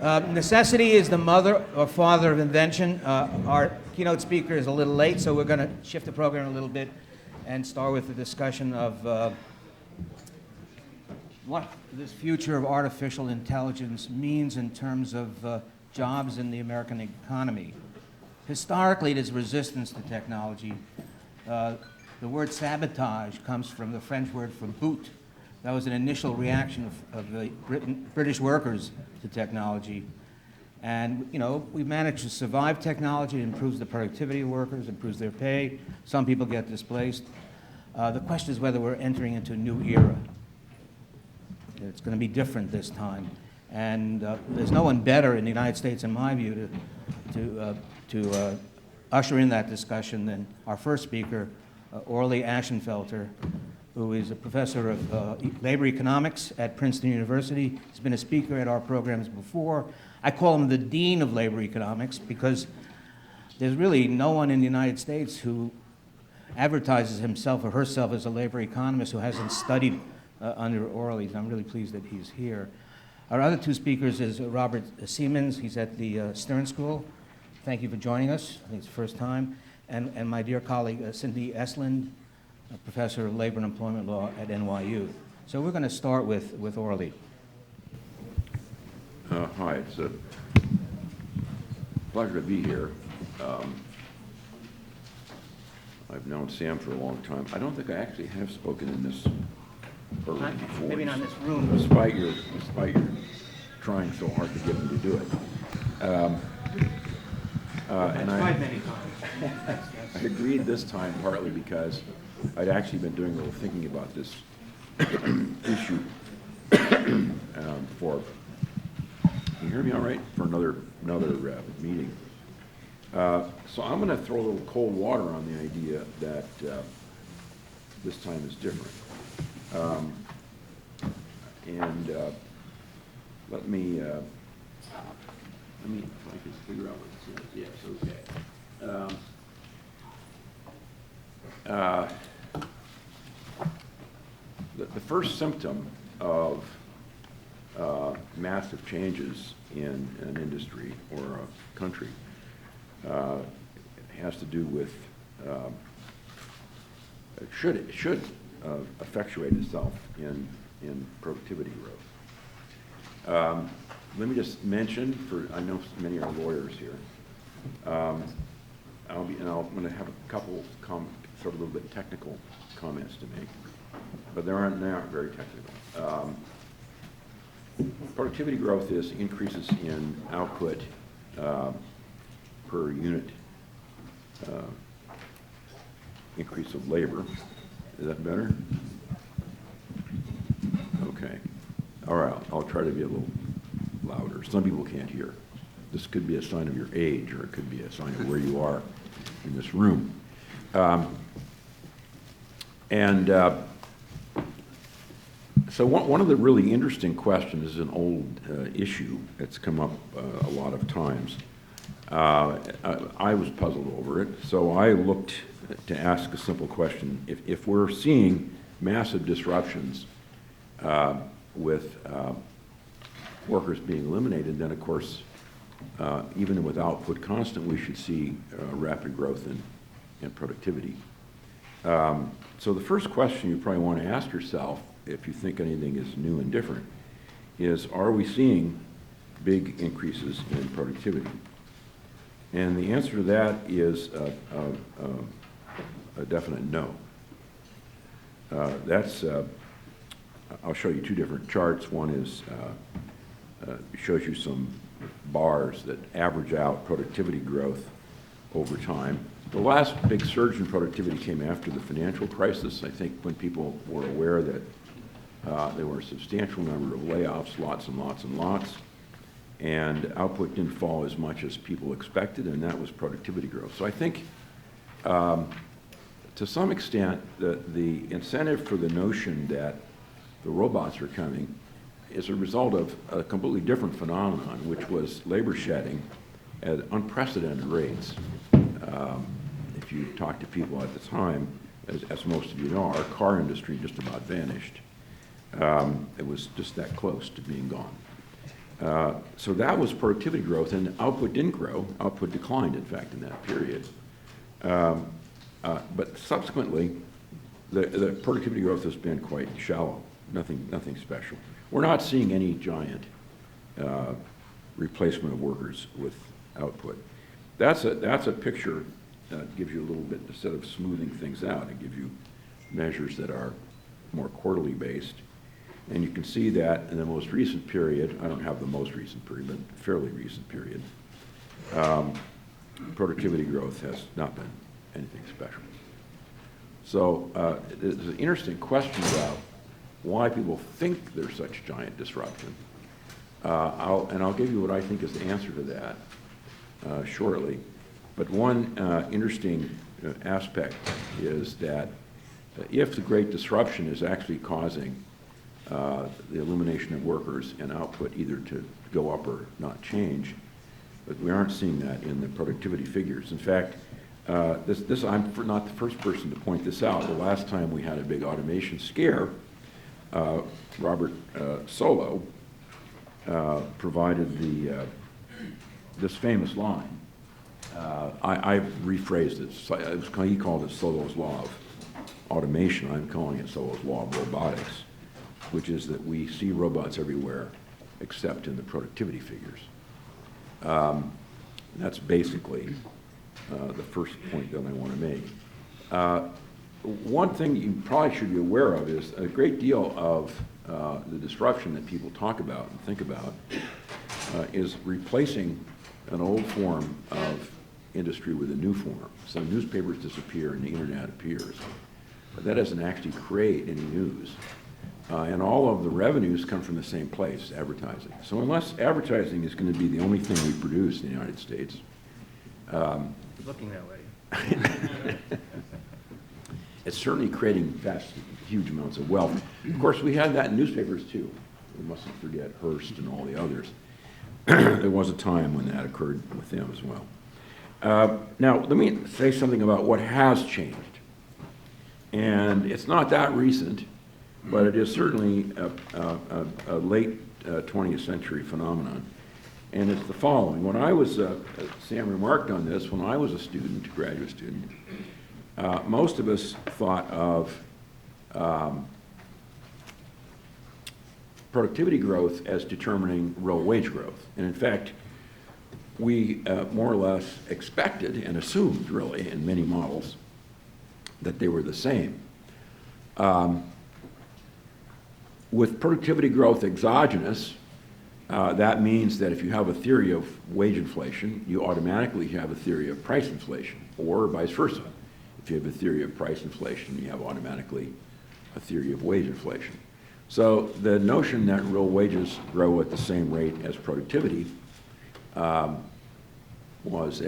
Necessity is the mother or father of invention. Our keynote speaker is a little late, so we're going to shift the program a little bit and start with the discussion of what this future of artificial intelligence means in terms of jobs in the American economy. Historically, there's resistance to technology. The word sabotage comes from the French word for boot. That was an initial reaction of the British workers to technology. And, you know, we've managed to survive technology. It improves the productivity of workers, improves their pay. Some people get displaced. The question is whether we're entering into a new era. It's going to be different this time. And there's no one better in the United States, in my view, to usher in that discussion than our first speaker, Orley Ashenfelter, who is a professor of labor economics at Princeton University. He's been a speaker at our programs before. I call him the dean of labor economics because there's really no one in the United States who advertises himself or herself as a labor economist who hasn't studied under Orley. I'm really pleased that he's here. Our other two speakers is Robert Siemens. He's at the Stern School. Thank you for joining us. I think it's the first time. And my dear colleague, Cindy Estlund, a professor of labor and employment law at NYU. So we're going to start with Orley. Hi, it's a pleasure to be here. I've known Sam for a long time. I don't think I actually have spoken in this forum before. Maybe not in this room. Despite your trying so hard to get me to do it. And tried many times. I agreed this time partly because I'd actually been doing a little thinking about this issue for, can you hear me all right? For another meeting. So I'm going to throw a little cold water on the idea that this time is different. Let me, if I can figure out what this is. Yes, okay. The first symptom of massive changes in an industry or a country has to do with, it should effectuate itself in productivity growth. Let me just mention, I know many are lawyers here, I'm going to have a couple sort of a little bit technical comments to make, but they aren't very technical. Productivity growth is increases in output per unit increase of labor. Is that better? Okay. All right, I'll try to be a little louder. Some people can't hear. This could be a sign of your age, or it could be a sign of where you are in this room. So one of the really interesting questions is an old issue that's come up a lot of times. I was puzzled over it, so I looked to ask a simple question. If we're seeing massive disruptions with workers being eliminated, then of course, even with output constant, we should see rapid growth in productivity. So the first question you probably want to ask yourself, if you think anything is new and different, is are we seeing big increases in productivity? And the answer to that is a definite no. I'll show you two different charts. One is shows you some bars that average out productivity growth over time. The last big surge in productivity came after the financial crisis. I think when people were aware that there were a substantial number of layoffs, lots and lots and lots, and output didn't fall as much as people expected, and that was productivity growth. So I think, to some extent, the incentive for the notion that the robots are coming is a result of a completely different phenomenon, which was labor shedding at unprecedented rates. If you talk to people at the time, as most of you know, our car industry just about vanished. It was just that close to being gone. So that was productivity growth, and output didn't grow. Output declined, in fact, in that period. But subsequently, the productivity growth has been quite shallow, nothing special. We're not seeing any giant replacement of workers with output. That's a picture that gives you a little bit, instead of smoothing things out, it gives you measures that are more quarterly based. And you can see that in the most recent period, I don't have the most recent period, but fairly recent period, productivity growth has not been anything special. So there's an interesting question about why people think there's such giant disruption. I'll give you what I think is the answer to that shortly. But one interesting aspect is that if the Great Disruption is actually causing the elimination of workers and output either to go up or not change, but we aren't seeing that in the productivity figures. In fact, I'm not the first person to point this out. The last time we had a big automation scare, Robert Solow provided this famous line. I rephrased it. He called it Solow's law of automation. I'm calling it Solow's law of robotics, which is that we see robots everywhere except in the productivity figures. That's basically the first point that I want to make. One thing you probably should be aware of is a great deal of the disruption that people talk about and think about is replacing an old form of industry with a new form. So newspapers disappear and the internet appears. But that doesn't actually create any news. And all of the revenues come from the same place, advertising. So unless advertising is going to be the only thing we produce in the United States. Looking that way. It's certainly creating huge amounts of wealth. Of course, we had that in newspapers too. We mustn't forget Hearst and all the others. There was a time when that occurred with them as well. Now, let me say something about what has changed. And it's not that recent, but it is certainly a late 20th century phenomenon. And it's the following. When I was, Sam remarked on this, when I was a student, graduate student, most of us thought of productivity growth as determining real wage growth. And in fact, we more or less expected and assumed, really, in many models, that they were the same. With productivity growth exogenous, that means that if you have a theory of wage inflation, you automatically have a theory of price inflation, or vice versa. If you have a theory of price inflation, you have automatically a theory of wage inflation. So the notion that real wages grow at the same rate as productivity was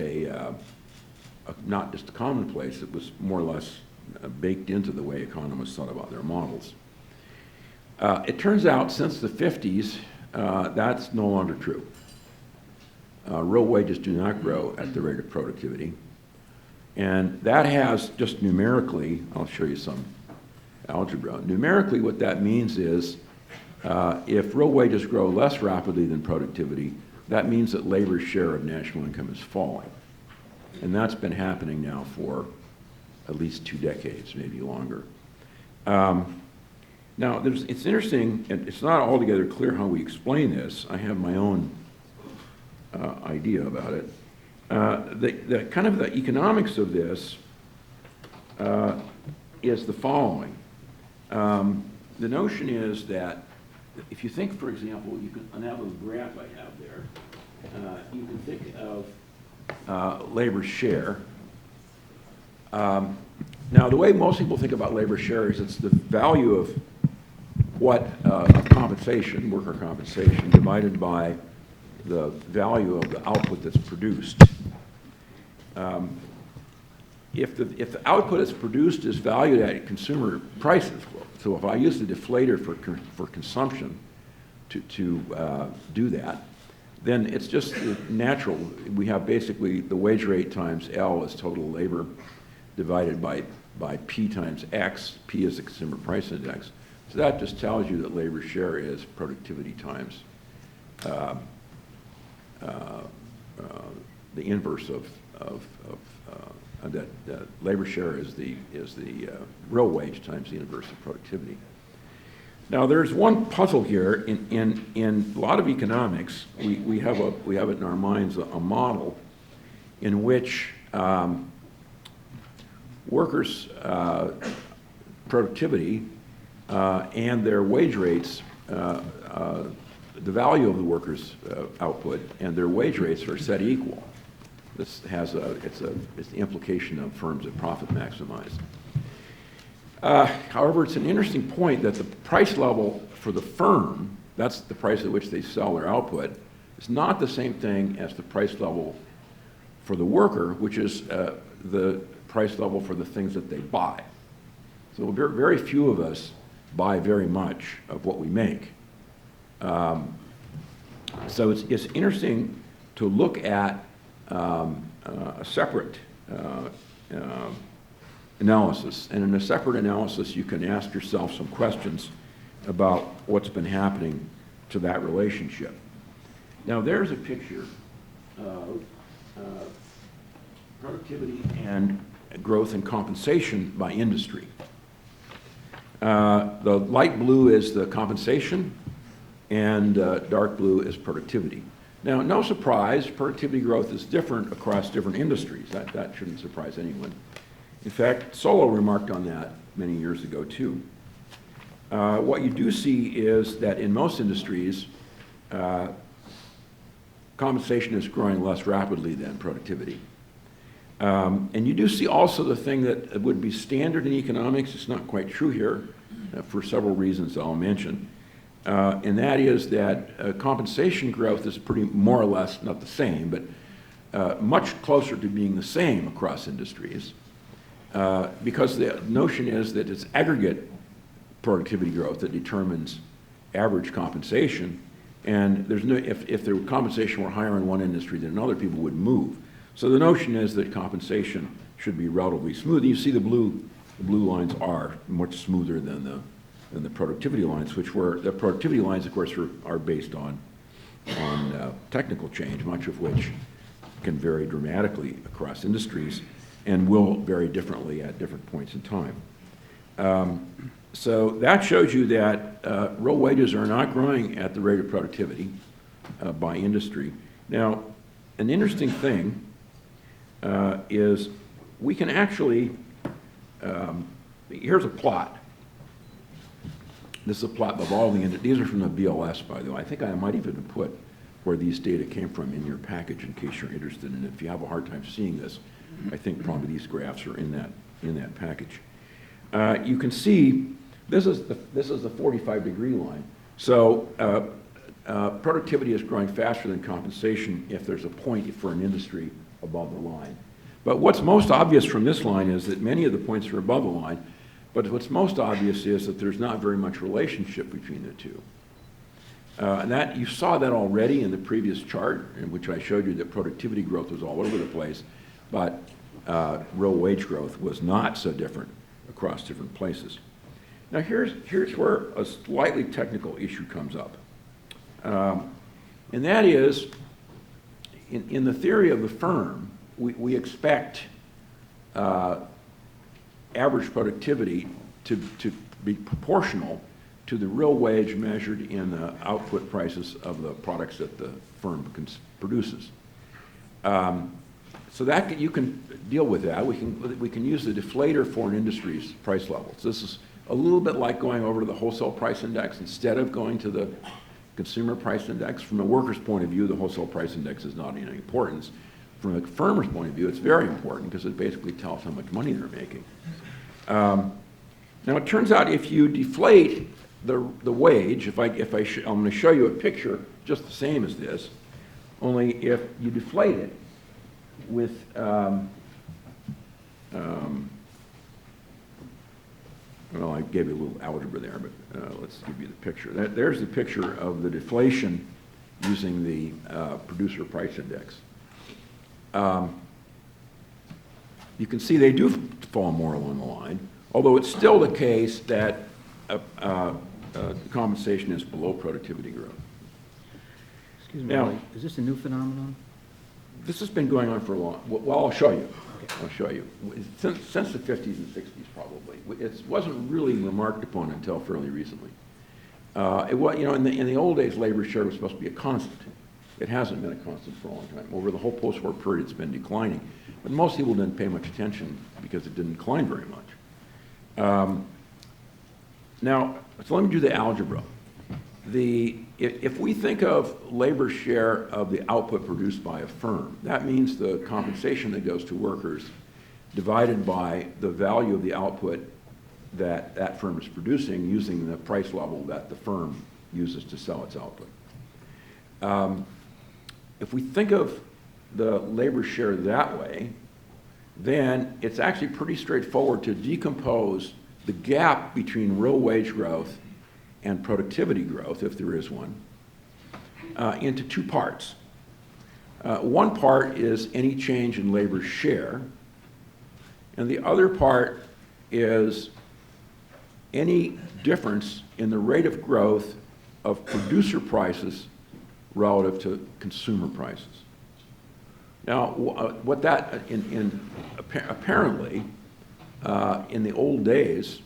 not just a commonplace, it was more or less baked into the way economists thought about their models. It turns out since the 50s, that's no longer true. Real wages do not grow at the rate of productivity. And that has, just numerically, I'll show you some algebra. Numerically, what that means is if real wages grow less rapidly than productivity, that means that labor's share of national income is falling. And that's been happening now for at least 2 decades, maybe longer. Now, it's interesting, and it's not altogether clear how we explain this. I have my own idea about it. The kind of the economics of this is the following. The notion is that if you think, for example, you can, on that little graph I have there, you can think of labor share. Now, the way most people think about labor share is it's the value of what compensation, worker compensation, divided by the value of the output that's produced. If the output that's produced is valued at consumer prices, so if I use the deflator for consumption to do that, then it's just natural. We have basically the wage rate times L is total labor divided by P times X. P is the consumer price index. So that just tells you that labor share is productivity times the inverse that labor share is the real wage times the inverse of productivity. Now, there's one puzzle here. In a lot of economics, we have it in our minds a model in which workers' productivity and their wage rates, the value of the workers' output and their wage rates are set equal. This has it's the implication of firms that profit maximize. However, it's an interesting point that the price level for the firm, that's the price at which they sell their output, is not the same thing as the price level for the worker, which is the price level for the things that they buy. So very few of us buy very much of what we make. So it's interesting to look at a separate analysis. And in a separate analysis, you can ask yourself some questions about what's been happening to that relationship. Now, there's a picture of productivity and growth and compensation by industry. The light blue is the compensation, and dark blue is productivity. Now, no surprise, productivity growth is different across different industries. That shouldn't surprise anyone. In fact, Solow remarked on that many years ago, too. What you do see is that in most industries, compensation is growing less rapidly than productivity. And you do see also the thing that would be standard in economics. It's not quite true here for several reasons I'll mention. And that is that compensation growth is pretty more or less, not the same, but much closer to being the same across industries. Because the notion is that it's aggregate productivity growth that determines average compensation. And there's no, if the compensation were higher in one industry than another, people would move. So the notion is that compensation should be relatively smooth. You see the blue lines are much smoother than the productivity lines, which were, the productivity lines, of course, are based on technical change, much of which can vary dramatically across industries and will vary differently at different points in time. So that shows you that real wages are not growing at the rate of productivity by industry. Now, an interesting thing is we can actually, here's a plot. This is a plot of all the, these are from the BLS, by the way. I think I might even put where these data came from in your package in case you're interested. And if you have a hard time seeing this, I think probably these graphs are in that package. You can see this is the 45-degree line. So productivity is growing faster than compensation if there's a point for an industry above the line. But what's most obvious from this line is that many of the points are above the line, but what's most obvious is that there's not very much relationship between the two. And that, you saw that already in the previous chart, in which I showed you that productivity growth was all over the place, but real wage growth was not so different across different places. Now here's where a slightly technical issue comes up. And that is, in the theory of the firm, we expect average productivity to be proportional to the real wage measured in the output prices of the products that the firm produces. So that you can deal with that. We can use the deflator for an industry's price levels. This is a little bit like going over to the wholesale price index instead of going to the consumer price index. From a worker's point of view, the wholesale price index is not any importance. From a firm's point of view, it's very important because it basically tells how much money they're making. Now it turns out if you deflate the wage, I'm going to show you a picture just the same as this, only if you deflate it with well, I gave you a little algebra there, but let's give you the picture. There's the picture of the deflation using the producer price index. You can see they do fall more along the line, although it's still the case that compensation is below productivity growth. Excuse me, Now, is this a new phenomenon? This has been going on for a long, well, I'll show you. I'll show you. Since the 50s and 60s, probably. It wasn't really remarked upon until fairly recently. In the old days, labor share was supposed to be a constant. It hasn't been a constant for a long time. Over the whole post-war period, it's been declining. But most people didn't pay much attention because it didn't decline very much. Now, so let me do the algebra. If we think of labor share of the output produced by a firm, that means the compensation that goes to workers divided by the value of the output that that firm is producing using the price level that the firm uses to sell its output. If we think of the labor share that way, then it's actually pretty straightforward to decompose the gap between real wage growth and productivity growth, if there is one, into two parts. One part is any change in labor share, and the other part is any difference in the rate of growth of producer prices relative to consumer prices. Now, what that, apparently, in the old days,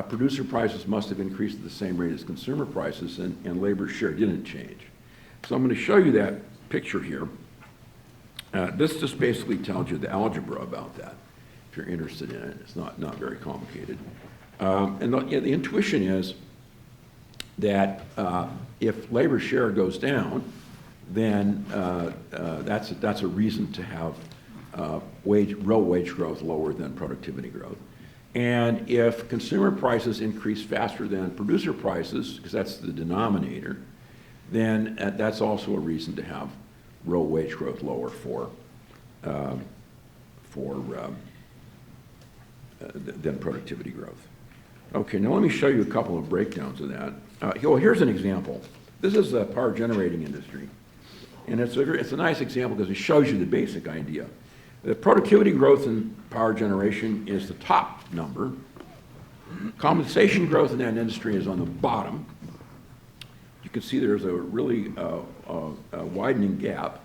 producer prices must have increased at the same rate as consumer prices, and labor share didn't change. So I'm going to show you that picture here. This just basically tells you the algebra about that, if you're interested in it. It's not very complicated. And the intuition is that if labor share goes down, then that's a reason to have real wage growth lower than productivity growth. And if consumer prices increase faster than producer prices, because that's the denominator, then that's also a reason to have real wage growth lower than productivity growth. Okay, now let me show you a couple of breakdowns of that. Here's an example. This is the power generating industry. And it's a nice example because it shows you the basic idea. The productivity growth in power generation is the top number. Compensation growth in that industry is on the bottom. You can see there's a really widening gap.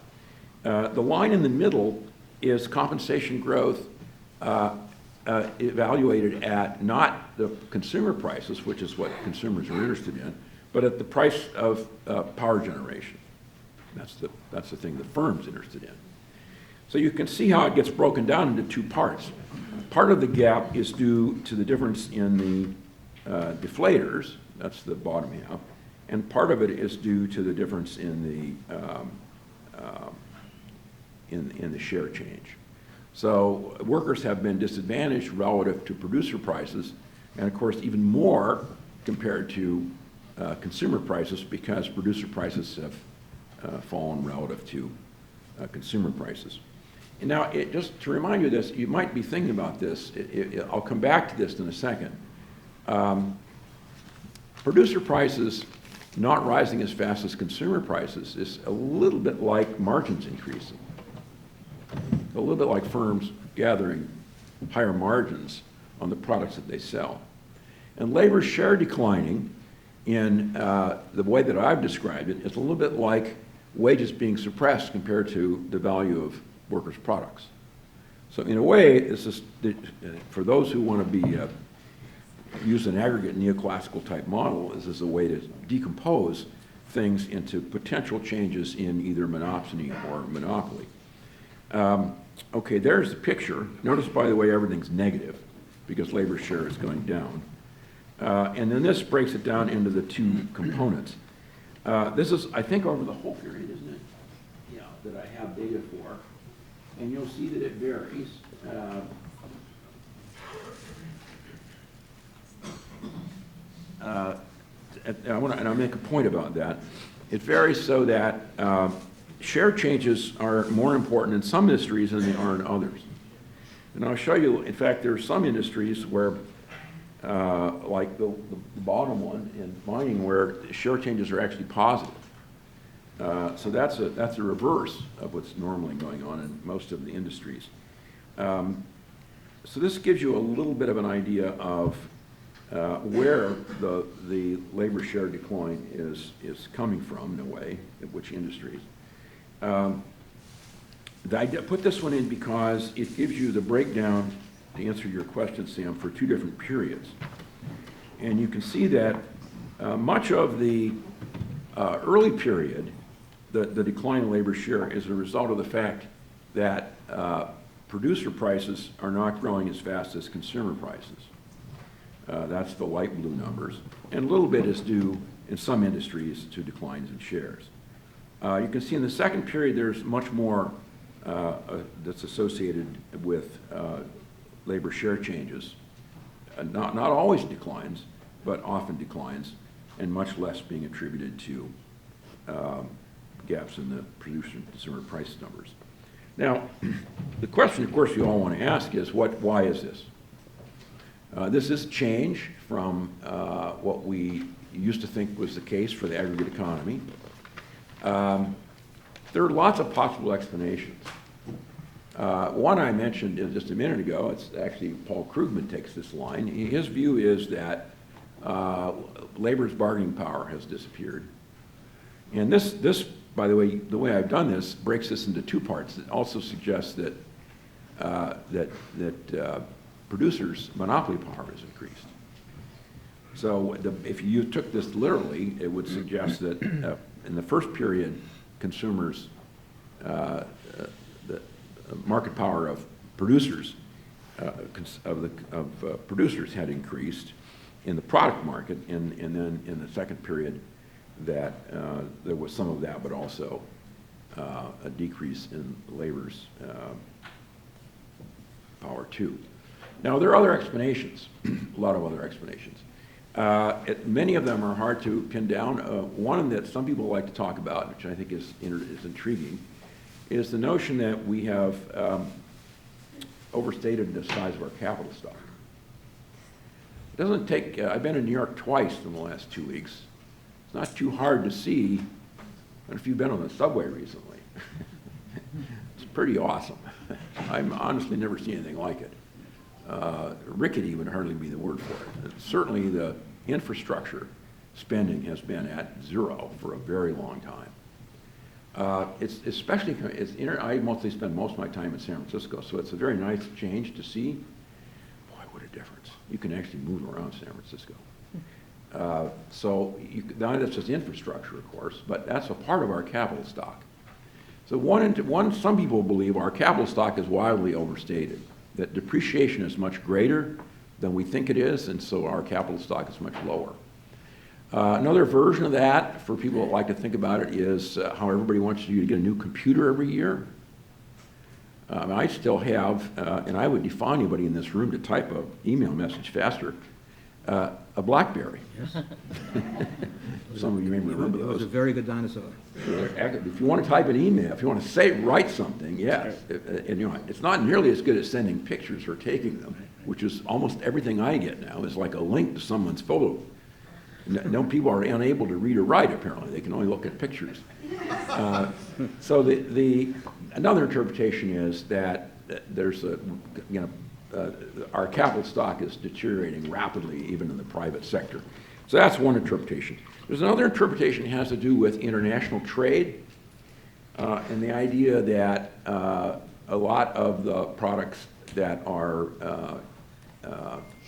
The line in the middle is compensation growth evaluated at not the consumer prices, which is what consumers are interested in, but at the price of power generation. That's the thing the firm's interested in. So you can see how it gets broken down into two parts. Part of the gap is due to the difference in the deflators, that's the bottom half, and part of it is due to the difference in the share change. So workers have been disadvantaged relative to producer prices, and of course even more compared to consumer prices because producer prices have fallen relative to consumer prices. And now, just to remind you of this, you might be thinking about this. I'll come back to this in a second. Producer prices not rising as fast as consumer prices is a little bit like margins increasing. A little bit like firms gathering higher margins on the products that they sell. And labor share declining in the way that I've described it is a little bit like wages being suppressed compared to the value of workers' products. So in a way, this is for those who want to use an aggregate neoclassical type model, this is a way to decompose things into potential changes in either monopsony or monopoly. Okay, there's the picture. Notice, by the way, everything's negative because labor share is going down. And then this breaks it down into the two components. This is, I think, over the whole period, isn't it? Yeah, that I have data for. And you'll see that it varies. And I'll make a point about that. It varies so that share changes are more important in some industries than they are in others. And I'll show you, in fact, there are some industries where, like the bottom one in mining, where share changes are actually positive. So that's a reverse of what's normally going on in most of the industries. So this gives you a little bit of an idea of where the labor share decline is coming from, in a way, in which industries. I put this one in because it gives you the breakdown, to answer your question, Sam, for two different periods. And you can see that much of the early period, the decline in labor share is a result of the fact that producer prices are not growing as fast as consumer prices. That's the light blue numbers. And a little bit is due, in some industries, to declines in shares. You can see in the second period there's much more that's associated with labor share changes. Not always declines, but often declines, and much less being attributed to gaps in the producer and consumer price numbers. Now, the question, of course, you all want to ask is, why is this? This is a change from what we used to think was the case for the aggregate economy. There are lots of possible explanations. One I mentioned just a minute ago, it's actually Paul Krugman takes this line. His view is that labor's bargaining power has disappeared. And this, by the way I've done this, breaks this into two parts. It also suggests that producers' monopoly power has increased. So if you took this literally, it would suggest that in the first period, consumers, the market power of producers, producers had increased in the product market, and then in the second period, that there was some of that, but also a decrease in labor's power too. Now, there are other explanations, a lot of other explanations. Many of them are hard to pin down. One that some people like to talk about, which I think is intriguing, is the notion that we have overstated the size of our capital stock. It doesn't take, I've been in New York twice in the last 2 weeks. It's not too hard to see, and if you've been on the subway recently, it's pretty awesome. I've honestly never seen anything like it. Rickety would hardly be the word for it. Certainly the infrastructure spending has been at zero for a very long time. It's especially, I mostly spend most of my time in San Francisco, so it's a very nice change to see. Boy, what a difference. You can actually move around San Francisco. Now that's just infrastructure, of course, but that's a part of our capital stock. So some people believe our capital stock is wildly overstated, that depreciation is much greater than we think it is, and so our capital stock is much lower. Another version of that, for people that like to think about it, is how everybody wants you to get a new computer every year. I still have, and I would defy anybody in this room to type an email message faster, a BlackBerry. Yes. Some of you may remember those. It was a very good dinosaur. If you want to type an email, if you want to write something, yes. And it's not nearly as good as sending pictures or taking them, which is almost everything I get now is like a link to someone's photo. No, people are unable to read or write, apparently. They can only look at pictures. So another interpretation is that there's our capital stock is deteriorating rapidly, even in the private sector. So that's one interpretation. There's another interpretation that has to do with international trade and the idea that a lot of the products that are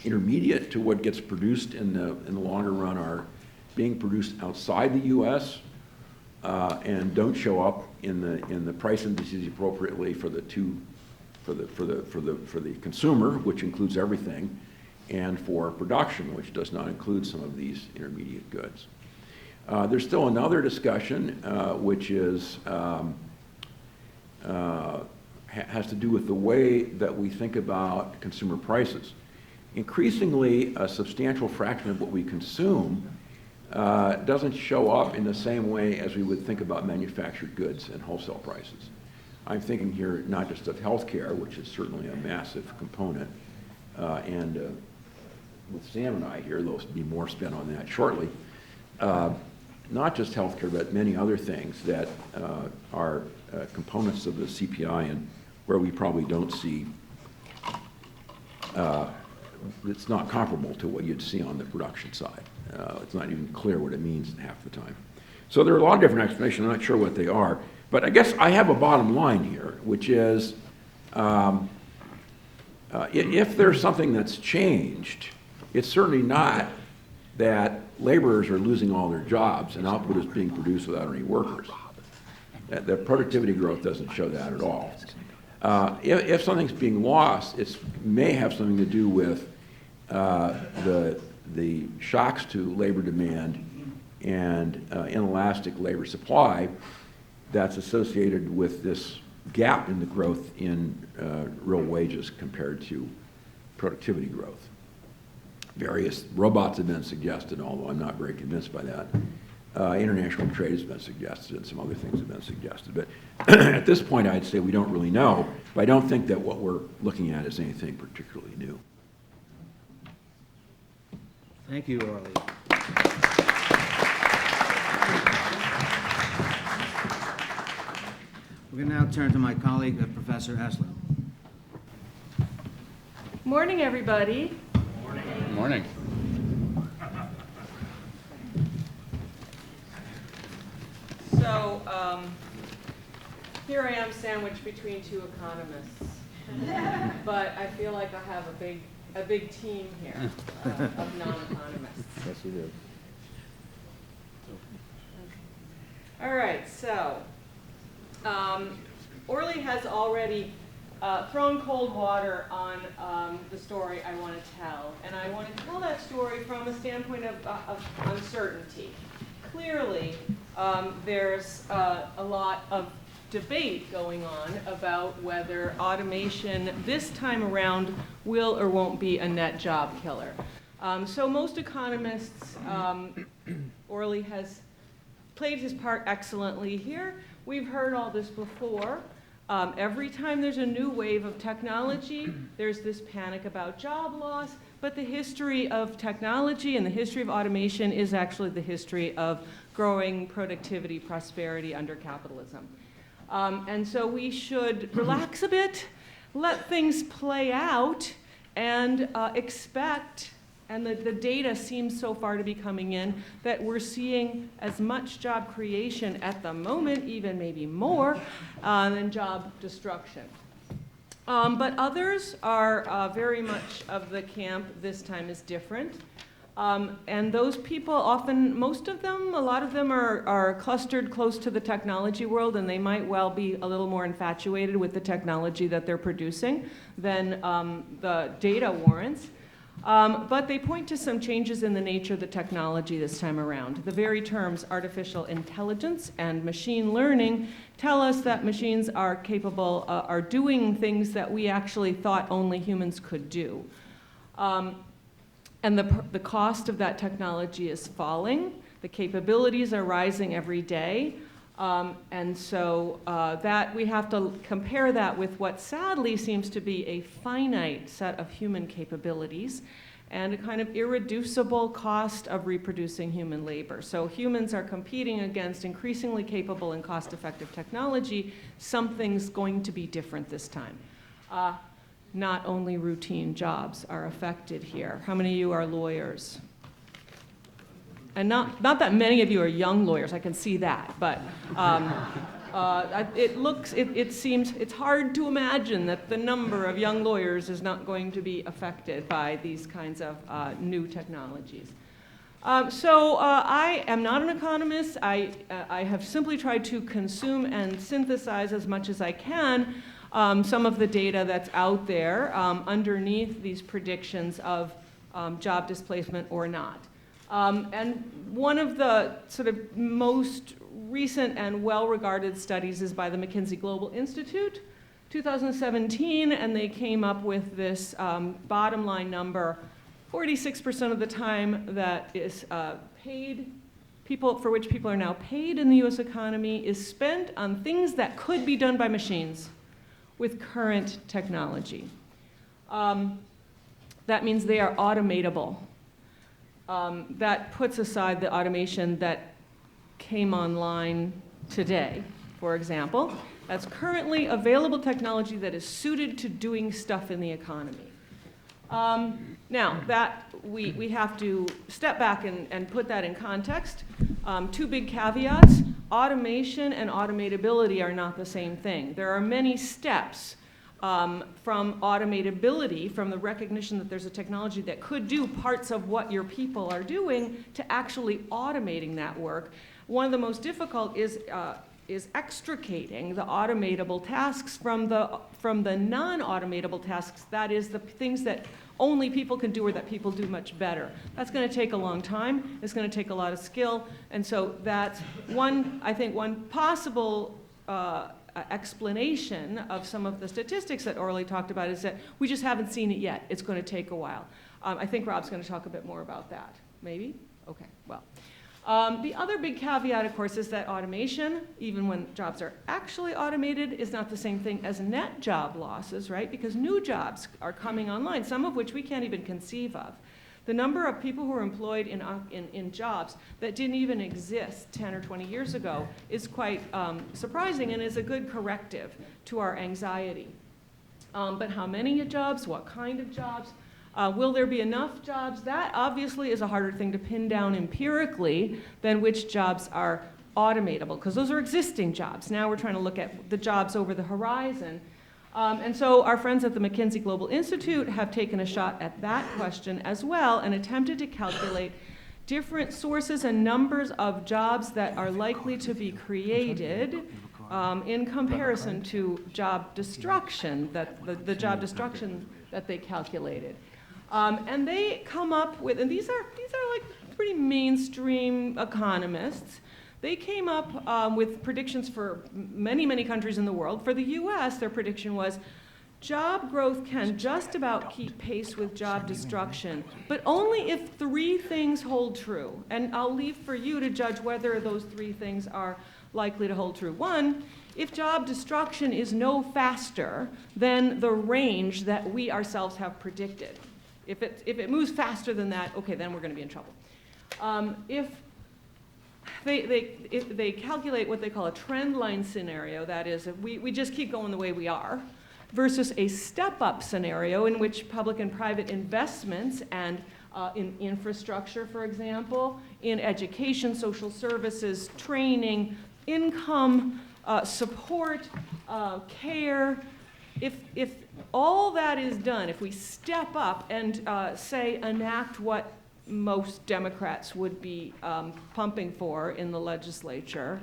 intermediate to what gets produced in the longer run are being produced outside the U.S. And don't show up in the price indices appropriately for the consumer, which includes everything, and for production, which does not include some of these intermediate goods. There's still another discussion, which is has to do with the way that we think about consumer prices. Increasingly, a substantial fraction of what we consume doesn't show up in the same way as we would think about manufactured goods and wholesale prices. I'm thinking here not just of healthcare, which is certainly a massive component, and with Sam and I here, there'll be more spent on that shortly. Not just healthcare, but many other things that are components of the CPI and where we probably don't see, it's not comparable to what you'd see on the production side. It's not even clear what it means half the time. So there are a lot of different explanations. I'm not sure what they are. But I guess I have a bottom line here, which is if there's something that's changed, it's certainly not that laborers are losing all their jobs and output is being produced without any workers. The productivity growth doesn't show that at all. If something's being lost, it may have something to do with the shocks to labor demand and inelastic labor supply that's associated with this gap in the growth in real wages compared to productivity growth. Various robots have been suggested, although I'm not very convinced by that. International trade has been suggested, and some other things have been suggested. But at this point, I'd say we don't really know, but I don't think that what we're looking at is anything particularly new. Thank you, Orly. We're going to now turn to my colleague, Professor Esler. Morning, everybody. Good morning. So, here I am sandwiched between two economists, but I feel like I have a big team here of non-economists. Yes, you do. All right, so Orly has already thrown cold water on the story I want to tell, and I want to tell that story from a standpoint of uncertainty. Clearly, there's a lot of debate going on about whether automation this time around will or won't be a net job killer. So most economists, Orly has played his part excellently here. We've heard all this before. Every time there's a new wave of technology, there's this panic about job loss, but the history of technology and the history of automation is actually the history of growing productivity, prosperity under capitalism. And so we should relax a bit, let things play out, and expect, and the data seems so far to be coming in, that we're seeing as much job creation at the moment, even maybe more, than job destruction. But others are very much of the camp, this time is different. And those people often, most of them, a lot of them are clustered close to the technology world, and they might well be a little more infatuated with the technology that they're producing than the data warrants. But they point to some changes in the nature of the technology this time around. The very terms artificial intelligence and machine learning tell us that machines are capable, are doing things that we actually thought only humans could do. And the cost of that technology is falling. The capabilities are rising every day. And so that we have to compare that with what sadly seems to be a finite set of human capabilities and a kind of irreducible cost of reproducing human labor. So humans are competing against increasingly capable and cost-effective technology. Something's going to be different this time. Not only routine jobs are affected here. How many of you are lawyers? And not that many of you are young lawyers, I can see that, but it seems, it's hard to imagine that the number of young lawyers is not going to be affected by these kinds of new technologies. So I am not an economist. I have simply tried to consume and synthesize as much as I can some of the data that's out there underneath these predictions of job displacement or not. And one of the sort of most recent and well-regarded studies is by the McKinsey Global Institute, 2017, and they came up with this bottom line number, 46% of the time that is paid, for which people are now paid in the US economy, is spent on things that could be done by machines with current technology. That means they are automatable. That puts aside the automation that came online today, for example. That's currently available technology that is suited to doing stuff in the economy. Now, that we have to step back and put that in context. Two big caveats. automation and automatability are not the same thing. There are many steps from automatability, from the recognition that there's a technology that could do parts of what your people are doing, to actually automating that work. One of the most difficult is extricating the automatable tasks from the non-automatable tasks. That is, the things that only people can do or that people do much better. That's going to take a long time. It's going to take a lot of skill. And so that's I think one possible explanation of some of the statistics that Orly talked about is that we just haven't seen it yet. It's going to take a while. I think Rob's going to talk a bit more about that. Maybe? Okay, well. The other big caveat, of course, is that automation, even when jobs are actually automated, is not the same thing as net job losses, right? Because new jobs are coming online, some of which we can't even conceive of. The number of people who are employed in jobs that didn't even exist 10 or 20 years ago is quite surprising and is a good corrective to our anxiety. But how many jobs? What kind of jobs? Will there be enough jobs? That obviously is a harder thing to pin down empirically than which jobs are automatable, because those are existing jobs. Now we're trying to look at the jobs over the horizon. And so our friends at the McKinsey Global Institute have taken a shot at that question as well and attempted to calculate different sources and numbers of jobs that are likely to be created in comparison to job destruction, the job destruction that they calculated. And they come up with, and these are like pretty mainstream economists. They came up with predictions for many, many countries in the world. For the US, their prediction was job growth can just about keep pace with job destruction, but only if 3 things hold true. And I'll leave for you to judge whether those 3 things are likely to hold true. 1, if job destruction is no faster than the range that we ourselves have predicted. If it moves faster than that, okay, then we're going to be in trouble. If they calculate what they call a trend line scenario, that is, if we just keep going the way we are, versus a step-up scenario in which public and private investments and in infrastructure, for example, in education, social services, training, income, support, care, if all that is done, if we step up and say enact what most Democrats would be pumping for in the legislature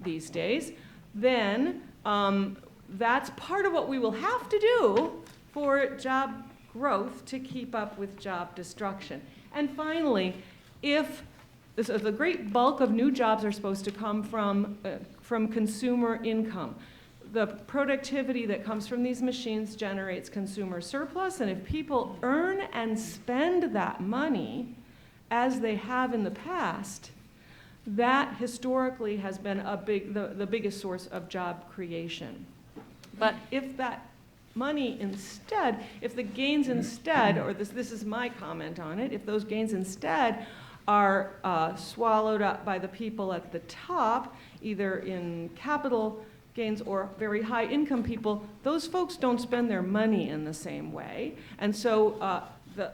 these days, then that's part of what we will have to do for job growth to keep up with job destruction. And finally, if the great bulk of new jobs are supposed to come from consumer income, the productivity that comes from these machines generates consumer surplus, and if people earn and spend that money as they have in the past, that historically has been the biggest source of job creation. But if that money instead, if the gains instead, or this is my comment on it, if those gains instead are swallowed up by the people at the top, either in capital gains or very high income people, those folks don't spend their money in the same way. And so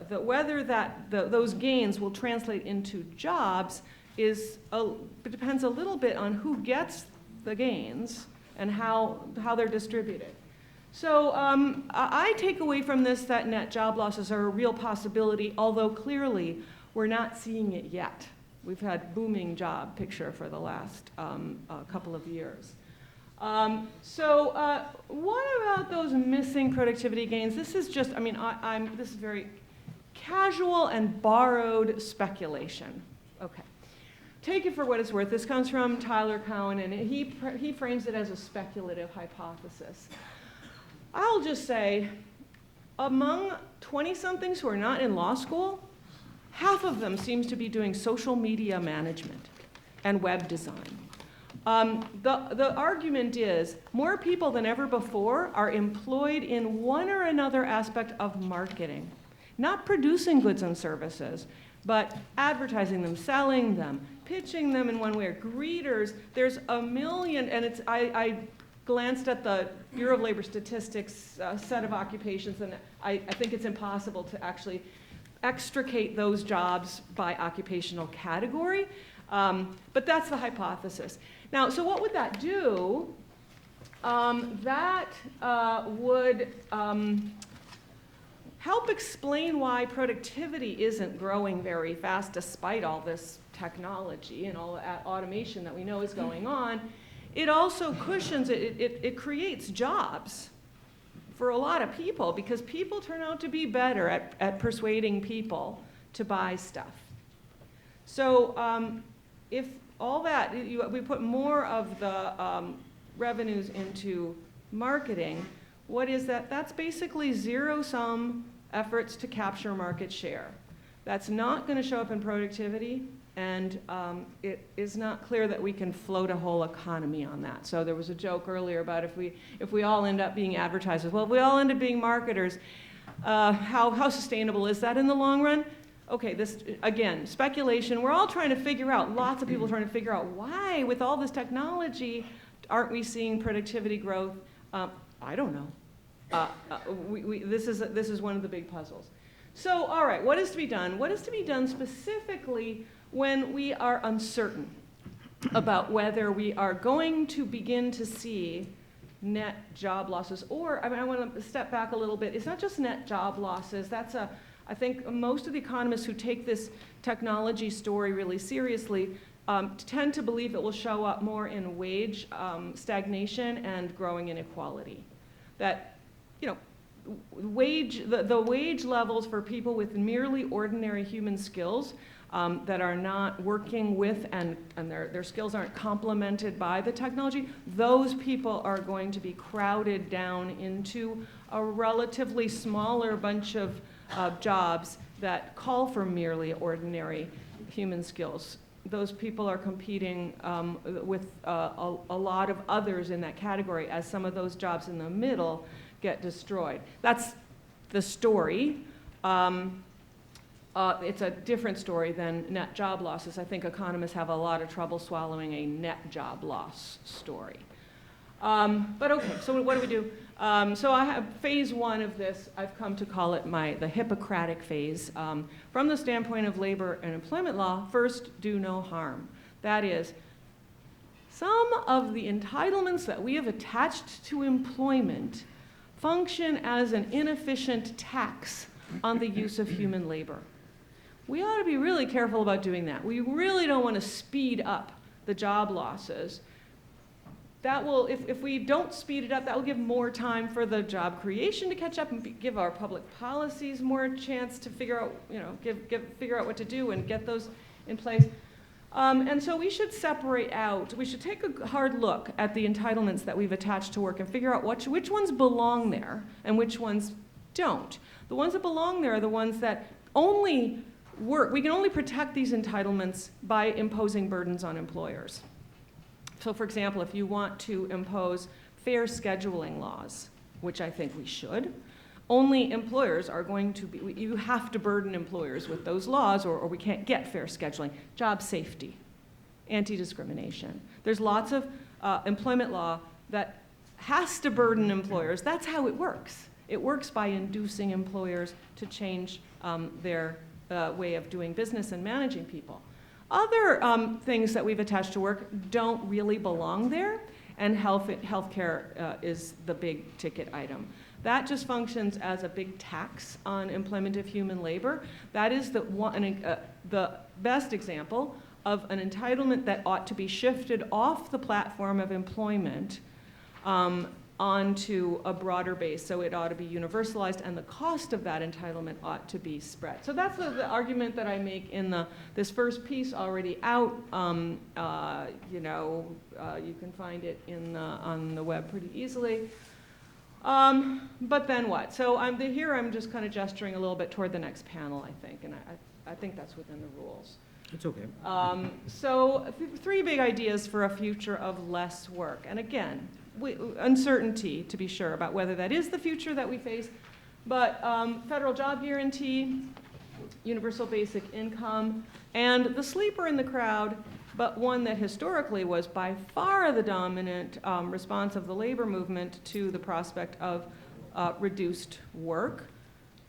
whether those gains will translate into jobs depends a little bit on who gets the gains and how they're distributed. So I take away from this that net job losses are a real possibility, although clearly we're not seeing it yet. We've had booming job picture for the last couple of years. So what about those missing productivity gains? This is just, this is very casual and borrowed speculation. Okay. Take it for what it's worth. This comes from Tyler Cowen, and he frames it as a speculative hypothesis. I'll just say, among 20-somethings who are not in law school, half of them seems to be doing social media management and web design. The argument is more people than ever before are employed in one or another aspect of marketing, not producing goods and services, but advertising them, selling them, pitching them in one way, or greeters. There's a million, and I glanced at the Bureau of Labor Statistics set of occupations, and I think it's impossible to actually extricate those jobs by occupational category. But that's the hypothesis. Now, so what would that do? That would help explain why productivity isn't growing very fast despite all this technology and all that automation that we know is going on. It also cushions, it creates jobs for a lot of people because people turn out to be better at persuading people to buy stuff. So if all that, we put more of the revenues into marketing, what is that? That's basically zero-sum efforts to capture market share. That's not going to show up in productivity, and it is not clear that we can float a whole economy on that. So there was a joke earlier about if we all end up being advertisers. Well, if we all end up being marketers, how sustainable is that in the long run? Okay, this, again, speculation. We're all trying to figure out, lots of people trying to figure out why, with all this technology, aren't we seeing productivity growth? I don't know. This is one of the big puzzles. So, all right, what is to be done? What is to be done specifically when we are uncertain about whether we are going to begin to see net job losses? Or, I want to step back a little bit. It's not just net job losses. I think most of the economists who take this technology story really seriously tend to believe it will show up more in wage stagnation and growing inequality. That, you know, the wage levels for people with merely ordinary human skills that are not working with and their skills aren't complemented by the technology, those people are going to be crowded down into a relatively smaller bunch of jobs that call for merely ordinary human skills. Those people are competing with a lot of others in that category as some of those jobs in the middle get destroyed. That's the story. It's a different story than net job losses. I think economists have a lot of trouble swallowing a net job loss story. But okay, so what do we do? So I have phase one of this, I've come to call it the Hippocratic phase. From the standpoint of labor and employment law, first, do no harm. That is, some of the entitlements that we have attached to employment function as an inefficient tax on the use of human labor. We ought to be really careful about doing that. We really don't want to speed up the job losses. That will, if we don't speed it up, that will give more time for the job creation to catch up and give our public policies more chance to figure out, figure out what to do and get those in place. And so we should separate out, we should take a hard look at the entitlements that we've attached to work and figure out which ones belong there and which ones don't. The ones that belong there are the ones that only work. We can only protect these entitlements by imposing burdens on employers. So for example, if you want to impose fair scheduling laws, which I think we should, only employers are going to be, you have to burden employers with those laws or we can't get fair scheduling. Job safety, anti-discrimination. There's lots of employment law that has to burden employers. That's how it works. It works by inducing employers to change their way of doing business and managing people. Other things that we've attached to work don't really belong there, and healthcare is the big ticket item. That just functions as a big tax on employment of human labor. That is the best example of an entitlement that ought to be shifted off the platform of employment onto a broader base. So it ought to be universalized, and the cost of that entitlement ought to be spread. So that's the argument that I make in this first piece already out. You can find it on the web pretty easily. But then what? So here I'm just kind of gesturing a little bit toward the next panel, I think, and I think that's within the rules. It's okay. So three big ideas for a future of less work. And again, uncertainty, to be sure, about whether that is the future that we face, but federal job guarantee, universal basic income, and the sleeper in the crowd, but one that historically was by far the dominant response of the labor movement to the prospect of reduced work,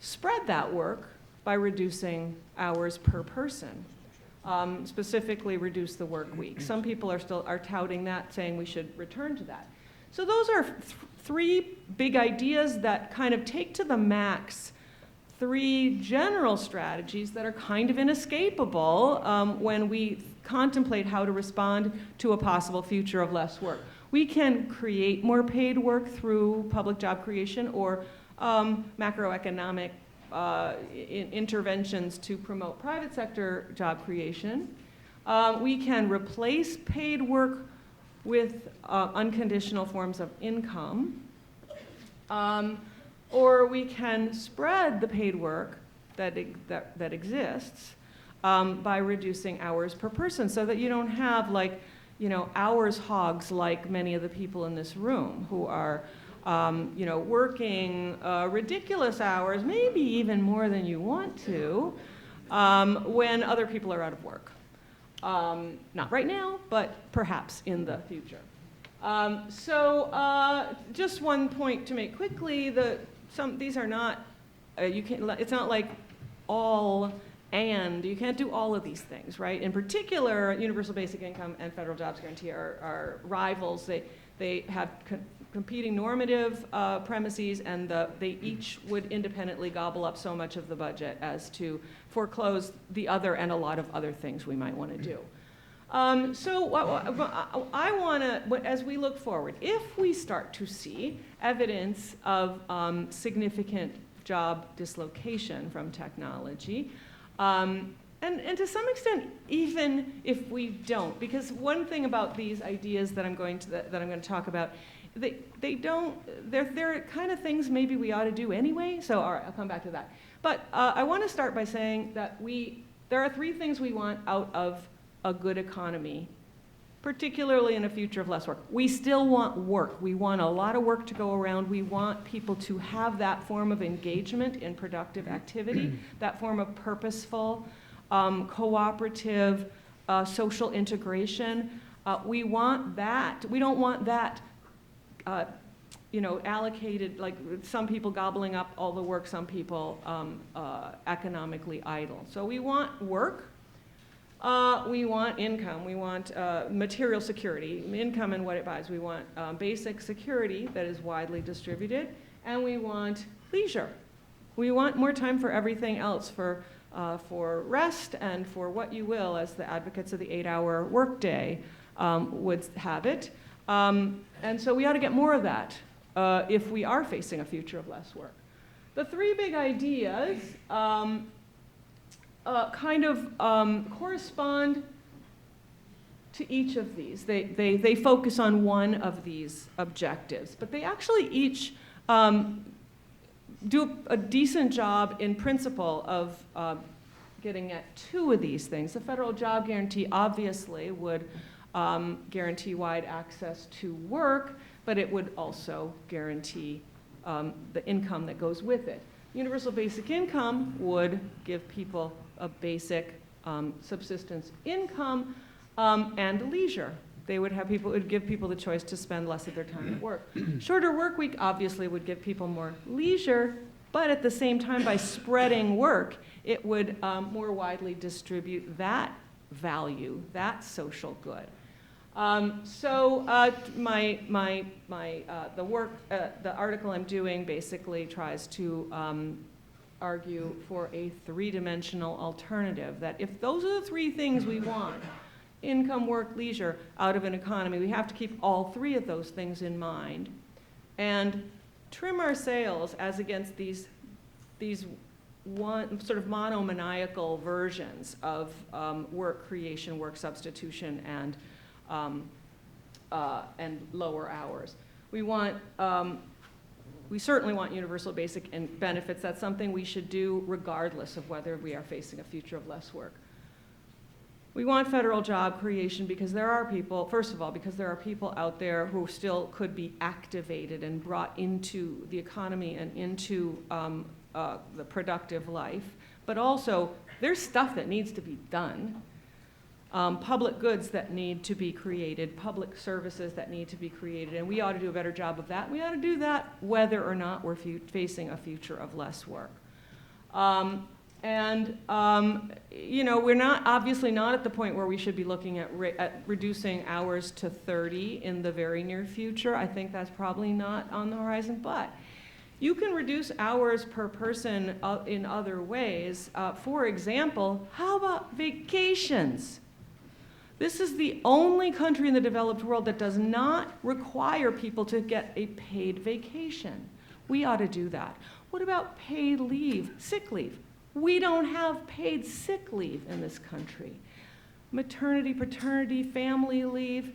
spread that work by reducing hours per person. specifically reduce the work week. Some people are touting that, saying we should return to that. So those are three big ideas that kind of take to the max three general strategies that are kind of inescapable when we contemplate how to respond to a possible future of less work. We can create more paid work through public job creation or macroeconomic interventions to promote private sector job creation. We can replace paid work with unconditional forms of income. Or we can spread the paid work that exists by reducing hours per person so that you don't have hours hogs like many of the people in this room who are working ridiculous hours, maybe even more than you want to, when other people are out of work. Not right now, but perhaps in the future. Just one point to make quickly, these are not, it's not like all and, you can't do all of these things, right? In particular, universal basic income and federal jobs guarantee are rivals. They have competing normative premises, and they each would independently gobble up so much of the budget as to foreclose the other and a lot of other things we might want to do. I want to, as we look forward, if we start to see evidence of significant job dislocation from technology, and to some extent, even if we don't, because one thing about these ideas that I'm going to talk about, they're kind of things maybe we ought to do anyway. So all right, I'll come back to that. But I want to start by saying that there are three things we want out of a good economy, particularly in a future of less work. We still want work. We want a lot of work to go around. We want people to have that form of engagement in productive activity, that form of purposeful, cooperative, social integration. We want that. We don't want that allocated, like some people gobbling up all the work, some people economically idle. So we want work. We want income, we want material security, income and what it buys. We want basic security that is widely distributed, and we want leisure. We want more time for everything else, for rest and for what you will, as the advocates of the 8-hour workday would have it. And so we ought to get more of that if we are facing a future of less work. The three big ideas correspond to each of these. They focus on one of these objectives, but they actually each do a decent job in principle of getting at two of these things. The federal job guarantee obviously would guarantee wide access to work, but it would also guarantee the income that goes with it. Universal basic income would give people a basic subsistence income and leisure. It would give people the choice to spend less of their time at work. Shorter work week obviously would give people more leisure, but at the same time, by spreading work, it would more widely distribute that value, that social good. The article I'm doing basically tries to argue for a three-dimensional alternative, that if those are the three things we want, income, work, leisure, out of an economy, we have to keep all three of those things in mind and trim our sails as against these one sort of monomaniacal versions of work creation, work substitution, and lower hours. We certainly want universal basic benefits. That's something we should do regardless of whether we are facing a future of less work. We want federal job creation because there are people, first of all, because there are people out there who still could be activated and brought into the economy and into the productive life, but also there's stuff that needs to be done. Public goods that need to be created, public services that need to be created, and we ought to do a better job of that. We ought to do that whether or not we're facing a future of less work. And, we're obviously not at the point where we should be looking at reducing hours to 30 in the very near future. I think that's probably not on the horizon, but you can reduce hours per person in other ways. For example, how about vacations? This is the only country in the developed world that does not require people to get a paid vacation. We ought to do that. What about paid leave, sick leave? We don't have paid sick leave in this country. Maternity, paternity, family leave,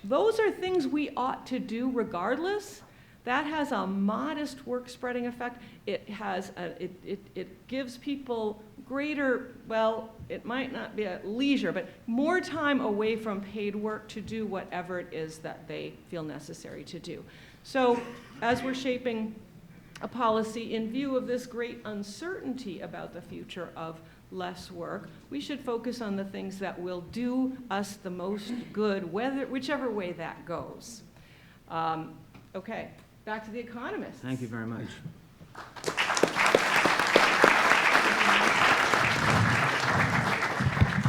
those are things we ought to do regardless. That has a modest work spreading effect. It gives people greater, well, it might not be at leisure, but more time away from paid work to do whatever it is that they feel necessary to do. So as we're shaping a policy in view of this great uncertainty about the future of less work, we should focus on the things that will do us the most good, whichever way that goes. Okay, back to the economists. Thank you very much.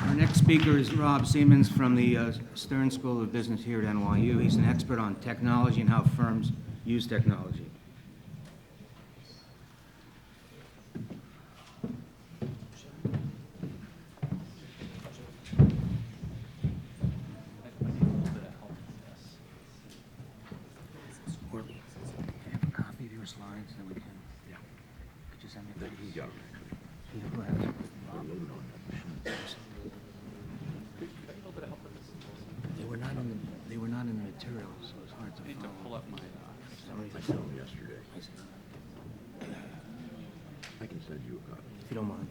Our next speaker is Rob Siemens from the Stern School of Business here at NYU. He's an expert on technology and how firms use technology. Slides, then we can. Yeah. Could you send me Then those? he got 'em. Yeah, go ahead. They were not in the materials, so it's hard to follow. I need to pull up my. I saw him yesterday. I can send you a copy. If you don't mind.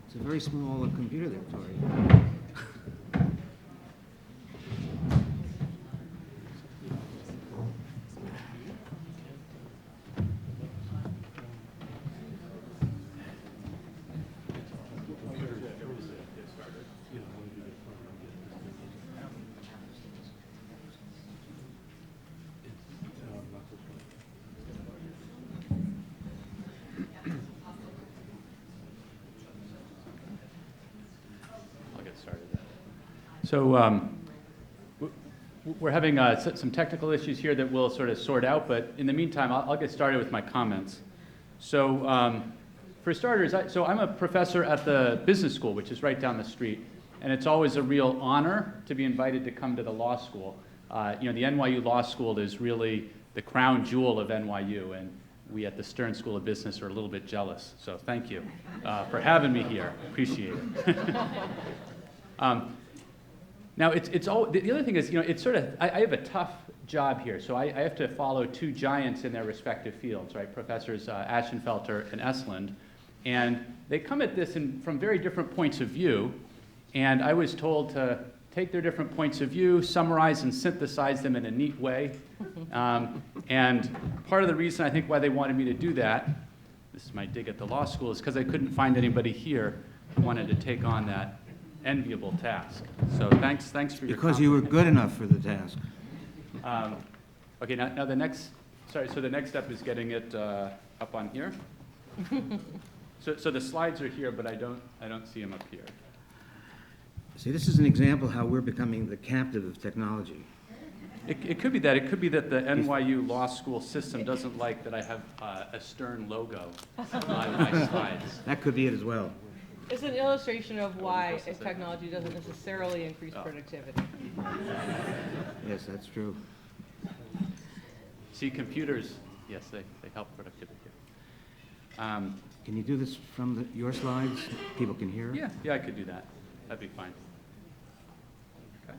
It's a very small computer there, Tori. I'll get started. So we're having some technical issues here that we'll sort of sort out, but in the meantime, I'll get started with my comments. So for starters, I'm a professor at the business school, which is right down the street, and it's always a real honor to be invited to come to the law school. The NYU Law School is really the crown jewel of NYU, and we at the Stern School of Business are a little bit jealous. So thank you for having me here. Appreciate it. Now, the other thing is, it's sort of, I have a tough job here. So I have to follow two giants in their respective fields, right? Professors Ashenfelter and Estlund. And they come at this from very different points of view. And I was told to take their different points of view, summarize and synthesize them in a neat way. And part of the reason I think why they wanted me to do that, this is my dig at the law school, is because I couldn't find anybody here who wanted to take on that enviable task. So thanks for your Because you were good enough for the task. Okay, now the next step is getting it up on here. So the slides are here, but I don't see them up here. See, this is an example how we're becoming the captive of technology. It could be that. It could be that the NYU Law School system doesn't like that I have a Stern logo on my slides. That could be it as well. It's an illustration of why technology doesn't necessarily increase productivity. Yes, that's true. See, computers, yes, they help productivity. Can you do this from your slides? People can hear? Yeah, I could do that. That'd be fine. Okay.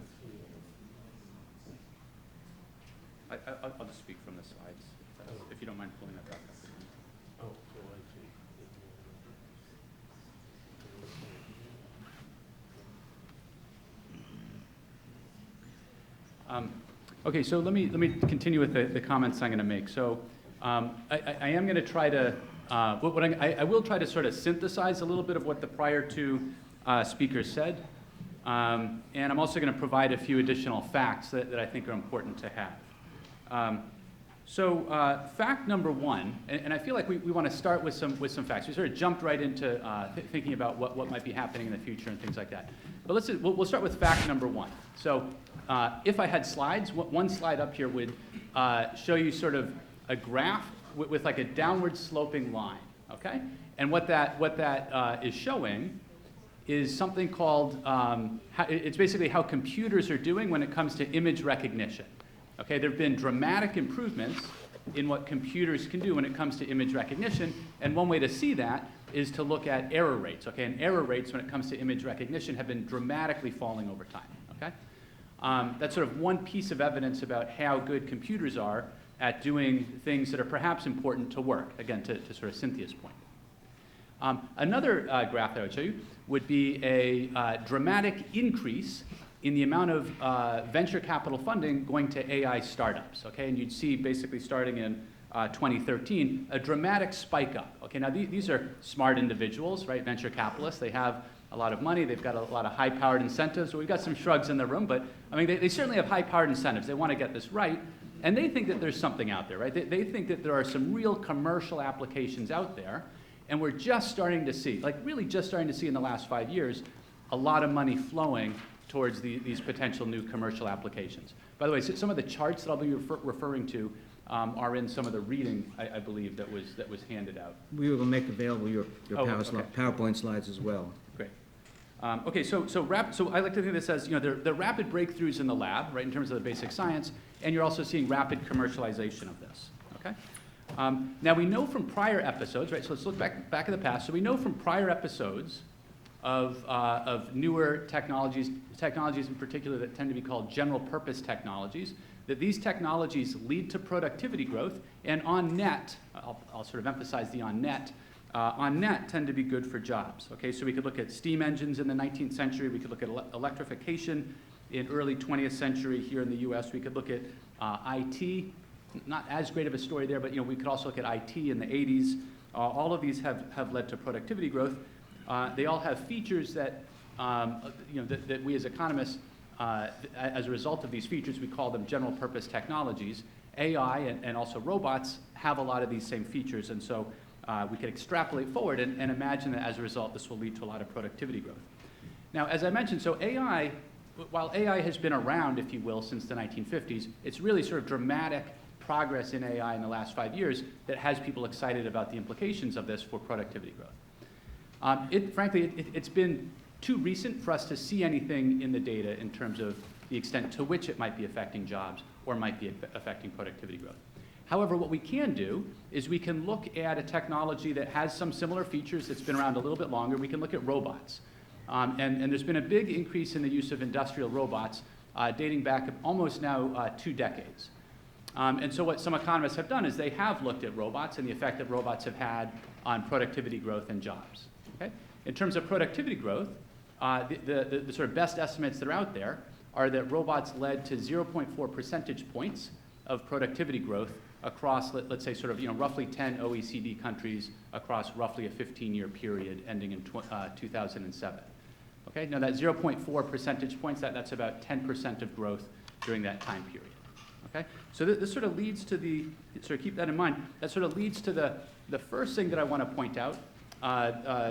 I'll just speak from the slides, if you don't mind pulling that back up. Okay, so let me continue with the comments I'm going to make. So I am going to try to I will try to sort of synthesize a little bit of what the prior two speakers said, and I'm also going to provide a few additional facts that I think are important to have. So fact number one, and I feel like we want to start with some facts. We sort of jumped right into thinking about what might be happening in the future and things like that. But we'll start with fact number one. So if I had slides, one slide up here would show you sort of a graph with like a downward sloping line, okay? And what that is showing is something called, it's basically how computers are doing when it comes to image recognition. Okay, there have been dramatic improvements in what computers can do when it comes to image recognition, and one way to see that is to look at error rates. Okay, and error rates when it comes to image recognition have been dramatically falling over time. Okay, that's sort of one piece of evidence about how good computers are at doing things that are perhaps important to work. Again, to sort of Cynthia's point. Another graph that I would show you would be a dramatic increase in the amount of venture capital funding going to AI startups, okay? And you'd see basically starting in 2013, a dramatic spike up, okay? Now these are smart individuals, right, venture capitalists. They have a lot of money, they've got a lot of high-powered incentives. So we've got some shrugs in the room, but I mean, they certainly have high-powered incentives. They want to get this right, and they think that there's something out there, right? They think that there are some real commercial applications out there, and we're just starting to see, like really just starting to see in the last 5 years, a lot of money flowing towards these potential new commercial applications. By the way, some of the charts that I'll be referring to are in some of the reading, I believe, that was handed out. We will make available your okay. PowerPoint slides as well. Great. Okay, so I like to think of this as, you know, there are rapid breakthroughs in the lab, right, in terms of the basic science, and you're also seeing rapid commercialization of this, okay? Now we know from prior episodes, right, so let's look back in the past. So we know from prior episodes of newer technologies in particular that tend to be called general purpose technologies, that these technologies lead to productivity growth, and on net, I'll sort of emphasize the on net tend to be good for jobs. Okay, so we could look at steam engines in the 19th century, we could look at electrification in early 20th century here in the US, we could look at IT, not as great of a story there, but you know, we could also look at IT in the 80s. All of these have led to productivity growth. They all have features that, you know, that we as economists, as a result of these features, we call them general purpose technologies. AI and also robots have a lot of these same features, and so we could extrapolate forward and imagine that as a result, this will lead to a lot of productivity growth. Now, as I mentioned, so AI, while AI has been around, if you will, since the 1950s, it's really sort of dramatic progress in AI in the last 5 years that has people excited about the implications of this for productivity growth. Frankly, it's been too recent for us to see anything in the data in terms of the extent to which it might be affecting jobs or might be affecting productivity growth. However, what we can do is we can look at a technology that has some similar features that's been around a little bit longer. We can look at robots. And there's been a big increase in the use of industrial robots dating back almost now 2 decades. And so what some economists have done is they have looked at robots and the effect that robots have had on productivity growth and jobs. Okay? In terms of productivity growth, the sort of best estimates that are out there are that robots led to 0.4 percentage points of productivity growth across, let's say, sort of, you know, roughly 10 OECD countries across roughly a 15-year period ending in 2007. Okay? Now that 0.4 percentage points, that's about 10% of growth during that time period. Okay? So this sort of leads to the, sort of keep that in mind, that sort of leads to the first thing that I want to point out,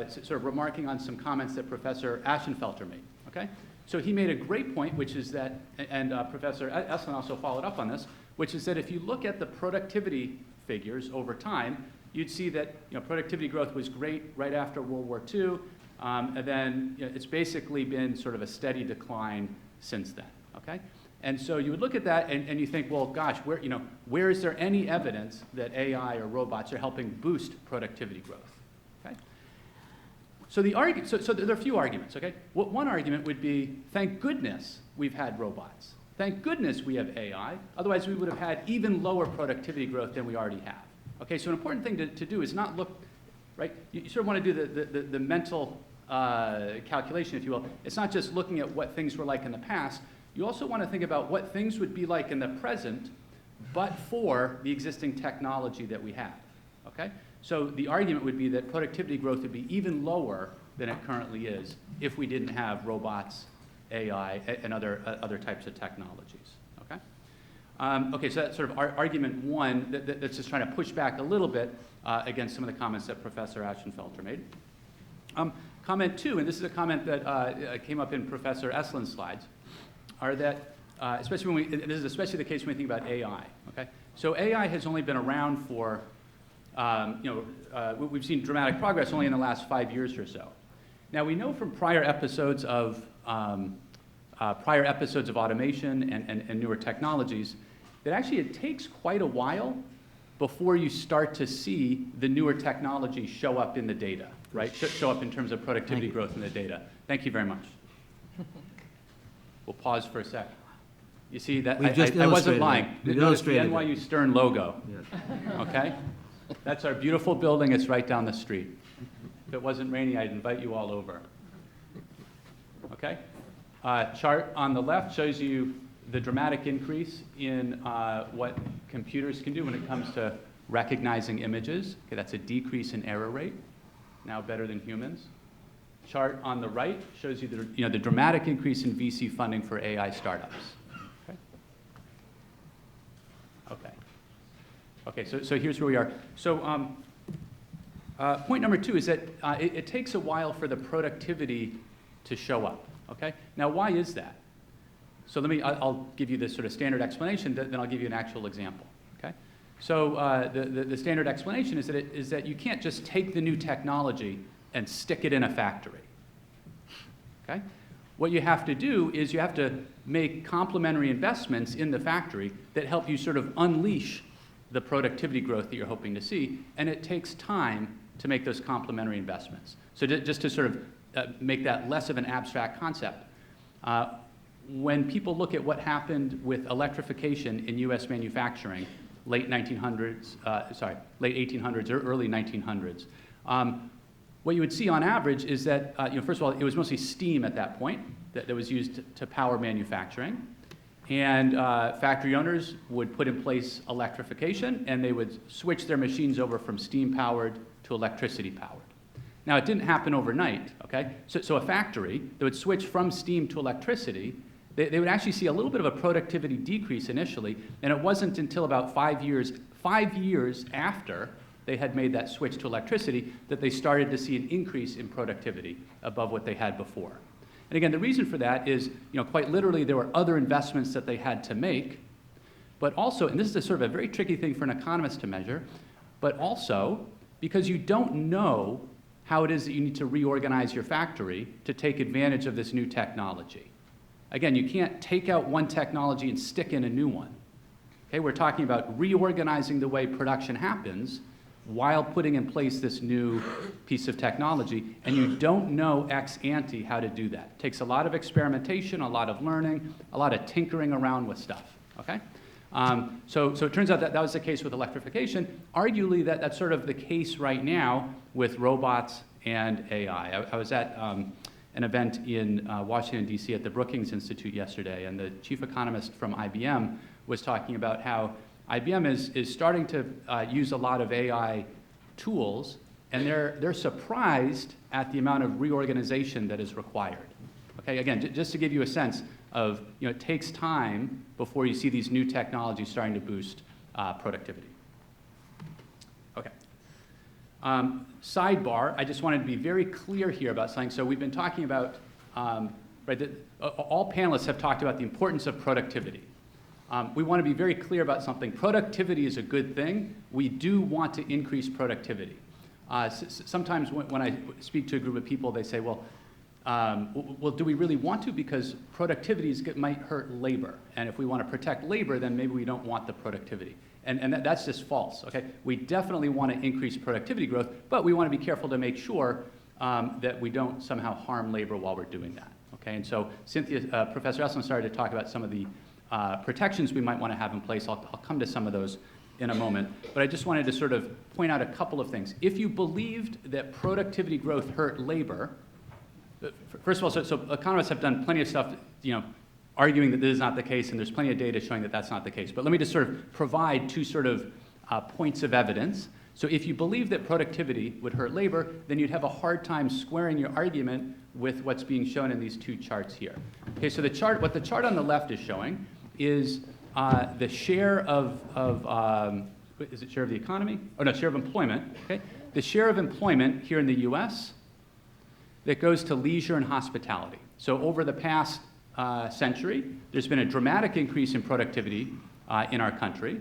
sort of remarking on some comments that Professor Ashenfelter made. Okay? So he made a great point, which is that, and Professor Estlin also followed up on this, which is that if you look at the productivity figures over time, you'd see that, you know, productivity growth was great right after World War II, and then, you know, it's basically been sort of a steady decline since then. Okay? And so you would look at that and you think, well, gosh, where is there any evidence that AI or robots are helping boost productivity growth? Okay? So there are a few arguments. Okay? One argument would be, thank goodness we've had robots. Thank goodness we have AI. Otherwise, we would have had even lower productivity growth than we already have. Okay? So an important thing to do is not look, right? You sort of want to do the mental calculation, if you will. It's not just looking at what things were like in the past. You also want to think about what things would be like in the present, but for the existing technology that we have. Okay? So the argument would be that productivity growth would be even lower than it currently is if we didn't have robots, AI, and other types of technologies. Okay? Okay, so that's sort of argument one that's just trying to push back a little bit against some of the comments that Professor Ashenfelter made. Comment two, and this is a comment that came up in Professor Eslin's slides, are that, especially when this is especially the case when we think about AI, okay? So AI has only been around for, we've seen dramatic progress only in the last 5 years or so. Now, we know from prior episodes of automation and newer technologies that actually it takes quite a while before you start to see the newer technology show up in the data, right? Show up in terms of productivity growth in the data. Thank you very much. We'll pause for a second. You see, that I wasn't lying. Notice the NYU Stern logo, okay? That's our beautiful building. It's right down the street. If it wasn't raining, I'd invite you all over. Okay? Chart on the left shows you the dramatic increase in what computers can do when it comes to recognizing images. Okay, that's a decrease in error rate, now better than humans. Chart on the right shows you the dramatic increase in VC funding for AI startups. Okay, so here's where we are. So point number two is that it takes a while for the productivity to show up, okay? Now, why is that? So I'll give you this sort of standard explanation, then I'll give you an actual example, okay? So the standard explanation is that you can't just take the new technology and stick it in a factory, okay? What you have to do is you have to make complementary investments in the factory that help you sort of unleash the productivity growth that you're hoping to see, and it takes time to make those complementary investments. So just to sort of make that less of an abstract concept, when people look at what happened with electrification in US manufacturing, late 1800s or early 1900s, what you would see on average is that, first of all, it was mostly steam at that point that was used to power manufacturing. And factory owners would put in place electrification, and they would switch their machines over from steam-powered to electricity-powered. Now, it didn't happen overnight, okay? So a factory that would switch from steam to electricity, they would actually see a little bit of a productivity decrease initially, and it wasn't until about 5 years after they had made that switch to electricity that they started to see an increase in productivity above what they had before. And again, the reason for that is, quite literally, there were other investments that they had to make, but also, and this is a sort of a very tricky thing for an economist to measure, but also because you don't know how it is that you need to reorganize your factory to take advantage of this new technology. Again, you can't take out one technology and stick in a new one. Okay, we're talking about reorganizing the way production happens while putting in place this new piece of technology, and you don't know ex ante how to do that. It takes a lot of experimentation, a lot of learning, a lot of tinkering around with stuff, okay? So it turns out that was the case with electrification. Arguably, that's sort of the case right now with robots and AI. I was at an event in Washington, D.C. at the Brookings Institute yesterday, and the chief economist from IBM was talking about how IBM is starting to use a lot of AI tools, and they're surprised at the amount of reorganization that is required. Okay, again, just to give you a sense of, it takes time before you see these new technologies starting to boost productivity. Okay. Sidebar, I just wanted to be very clear here about something. So we've been talking about, all panelists have talked about the importance of productivity. We want to be very clear about something. Productivity is a good thing. We do want to increase productivity. Sometimes when I speak to a group of people, they say, well, do we really want to? Because productivity might hurt labor. And if we want to protect labor, then maybe we don't want the productivity. And that's just false, okay? We definitely want to increase productivity growth, but we want to be careful to make sure that we don't somehow harm labor while we're doing that, okay? And so Professor Estlin started to talk about some of the protections we might want to have in place. I'll come to some of those in a moment. But I just wanted to sort of point out a couple of things. If you believed that productivity growth hurt labor, first of all, so economists have done plenty of stuff, arguing that this is not the case, and there's plenty of data showing that that's not the case. But let me just sort of provide two sort of points of evidence. So if you believe that productivity would hurt labor, then you'd have a hard time squaring your argument with what's being shown in these two charts here. Okay, so what the chart on the left is showing is the share is it share of the economy? Oh no, share of employment, okay? The share of employment here in the US that goes to leisure and hospitality. So over the past century, there's been a dramatic increase in productivity in our country,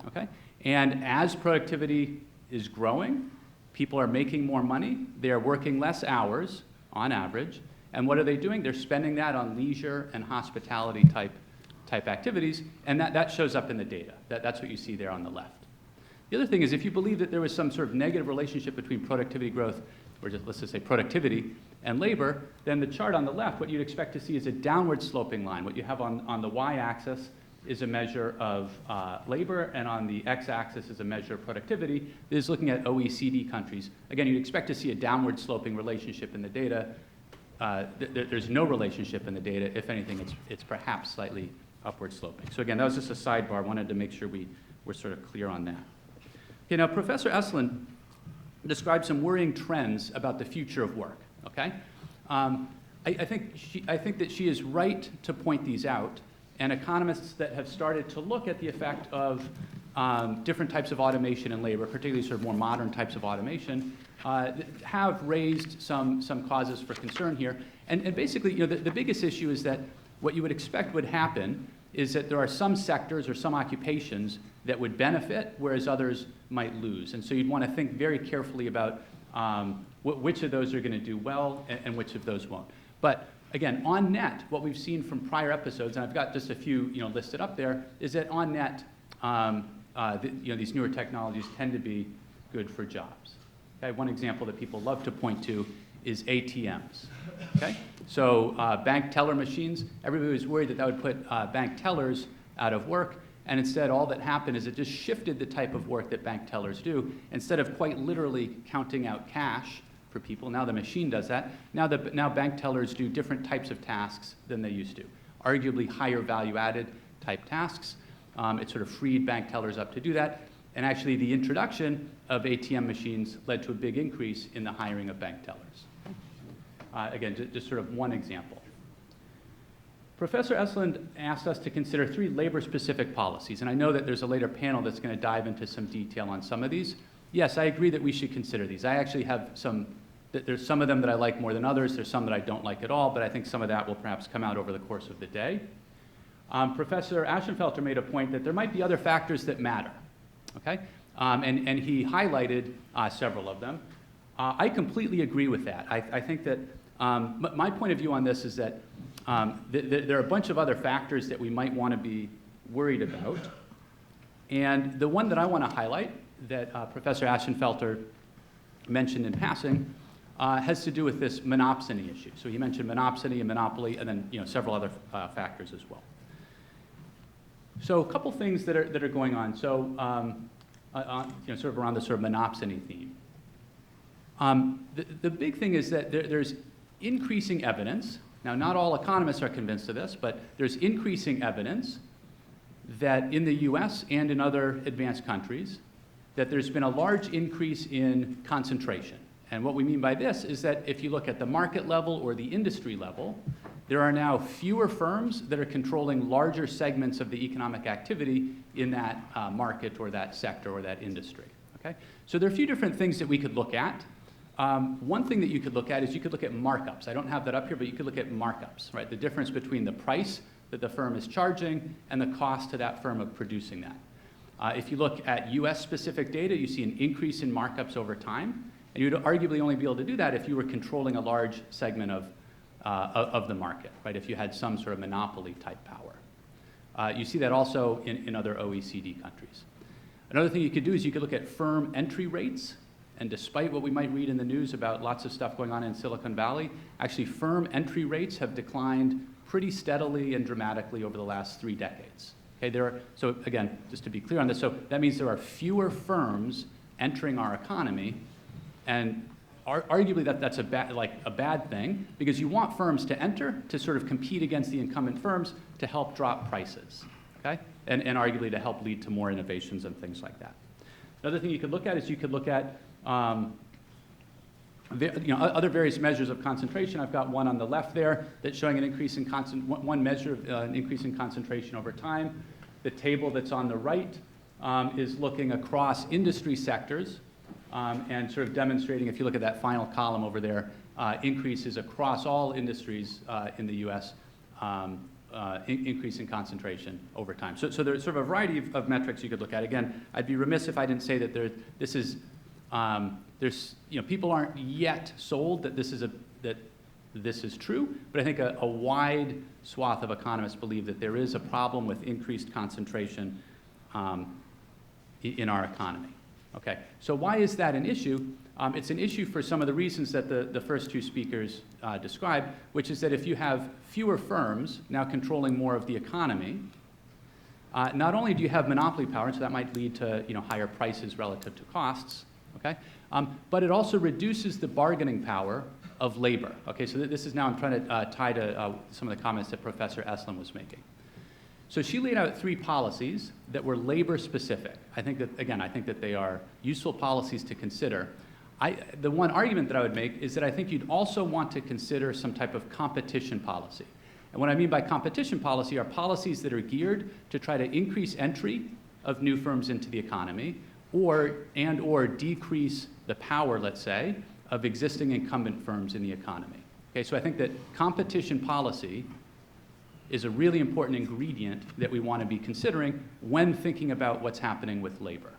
okay? And as productivity is growing, people are making more money, they're working less hours on average, and what are they doing? They're spending that on leisure and hospitality type activities, and that shows up in the data. That's what you see there on the left. The other thing is if you believe that there was some sort of negative relationship between productivity growth, or just, let's just say productivity, and labor, then the chart on the left, what you'd expect to see is a downward sloping line. What you have on the y-axis is a measure of labor, and on the x-axis is a measure of productivity. This is looking at OECD countries. Again, you'd expect to see a downward sloping relationship in the data. There's no relationship in the data. If anything, it's perhaps slightly upward sloping. So again, that was just a sidebar. I wanted to make sure we were sort of clear on that. Okay, now Professor Estlund described some worrying trends about the future of work, okay? I think that she is right to point these out, and economists that have started to look at the effect of different types of automation in labor, particularly sort of more modern types of automation, have raised some causes for concern here. And basically, you know, the biggest issue is that what you would expect would happen is that there are some sectors or some occupations that would benefit, whereas others might lose. And so you'd want to think very carefully about which of those are going to do well and which of those won't. But again, on net, what we've seen from prior episodes, and I've got just a few listed up there, is that on net, these newer technologies tend to be good for jobs. Okay? One example that people love to point to is ATMs. Okay? So bank teller machines, everybody was worried that would put bank tellers out of work, and instead all that happened is it just shifted the type of work that bank tellers do. Instead of quite literally counting out cash for people, now the machine does that. Now bank tellers do different types of tasks than they used to, arguably higher value-added type tasks. It sort of freed bank tellers up to do that. And actually, the introduction of ATM machines led to a big increase in the hiring of bank tellers. Again, just sort of one example. Professor Estlund asked us to consider 3 labor-specific policies, and I know that there's a later panel that's going to dive into some detail on some of these. Yes, I agree that we should consider these. I actually have there's some of them that I like more than others. There's some that I don't like at all, but I think some of that will perhaps come out over the course of the day. Professor Ashenfelter made a point that there might be other factors that matter, okay? And he highlighted several of them. I completely agree with that. I think that my point of view on this is that there are a bunch of other factors that we might want to be worried about. And the one that I want to highlight that Professor Ashenfelter mentioned in passing has to do with this monopsony issue. So he mentioned monopsony and monopoly, and then several other factors as well. So a couple things that are going on. So sort of around the sort of monopsony theme. The big thing is that there's increasing evidence. Now, not all economists are convinced of this, but there's increasing evidence that in the US and in other advanced countries, that there's been a large increase in concentration. And what we mean by this is that if you look at the market level or the industry level, there are now fewer firms that are controlling larger segments of the economic activity in that market or that sector or that industry. Okay? So there are a few different things that we could look at. One thing that you could look at is you could look at markups. I don't have that up here, but you could look at markups, right? The difference between the price that the firm is charging and the cost to that firm of producing that. If you look at US-specific data, you see an increase in markups over time, and you would arguably only be able to do that if you were controlling a large segment of the market, right? If you had some sort of monopoly type power. You see that also in other OECD countries. Another thing you could do is you could look at firm entry rates. And despite what we might read in the news about lots of stuff going on in Silicon Valley, actually firm entry rates have declined pretty steadily and dramatically over the last 3 decades. Okay, so again, just to be clear on this, so that means there are fewer firms entering our economy, and arguably that's a bad thing, because you want firms to enter to sort of compete against the incumbent firms to help drop prices, okay? And arguably to help lead to more innovations and things like that. Another thing you could look at is you could look at other various measures of concentration. I've got one on the left there that's showing an increase in one measure of an increase in concentration over time. The table that's on the right is looking across industry sectors and sort of demonstrating, if you look at that final column over there, increases across all industries in the U.S., increase in concentration over time. So there's sort of a variety of metrics you could look at. Again, I'd be remiss if I didn't say that people aren't yet sold that this is true, but I think a wide swath of economists believe that there is a problem with increased concentration in our economy. Okay, so why is that an issue? It's an issue for some of the reasons that the first two speakers described, which is that if you have fewer firms now controlling more of the economy, not only do you have monopoly power, so that might lead to higher prices relative to costs, okay, but it also reduces the bargaining power of labor. Okay, so this is now I'm trying to tie to some of the comments that Professor Estlund was making. So she laid out 3 policies that were labor specific. I think that they are useful policies to consider. The one argument that I would make is that I think you'd also want to consider some type of competition policy. And what I mean by competition policy are policies that are geared to try to increase entry of new firms into the economy or decrease the power, let's say, of existing incumbent firms in the economy. Okay, so I think that competition policy is a really important ingredient that we want to be considering when thinking about what's happening with labor,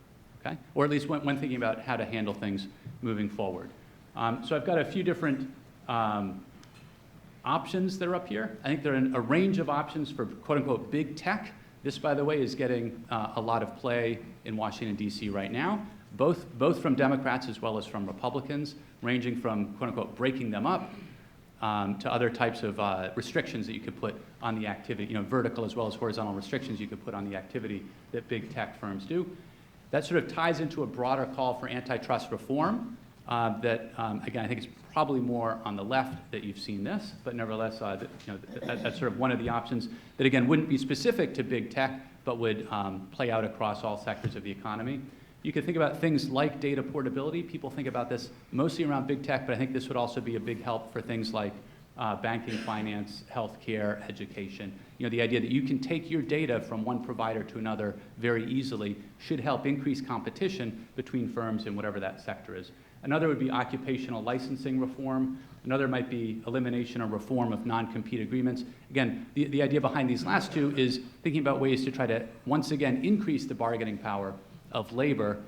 okay? Or at least when thinking about how to handle things moving forward. So I've got a few different options that are up here. I think there are a range of options for quote-unquote big tech. This, by the way, is getting a lot of play in Washington, D.C. right now, both from Democrats as well as from Republicans, ranging from quote-unquote breaking them up to other types of restrictions that you could put on the activity, vertical as well as horizontal restrictions you could put on the activity that big tech firms do. That sort of ties into a broader call for antitrust reform that, again, I think it's probably more on the left that you've seen this, but nevertheless, that's sort of one of the options that, again, wouldn't be specific to big tech, but would play out across all sectors of the economy. You could think about things like data portability. People think about this mostly around big tech, but I think this would also be a big help for things like banking, finance, healthcare, education. The idea that you can take your data from one provider to another very easily should help increase competition between firms in whatever that sector is. Another would be occupational licensing reform. Another might be elimination or reform of non-compete agreements. Again, the idea behind these last two is thinking about ways to try to, once again, increase the bargaining power of labor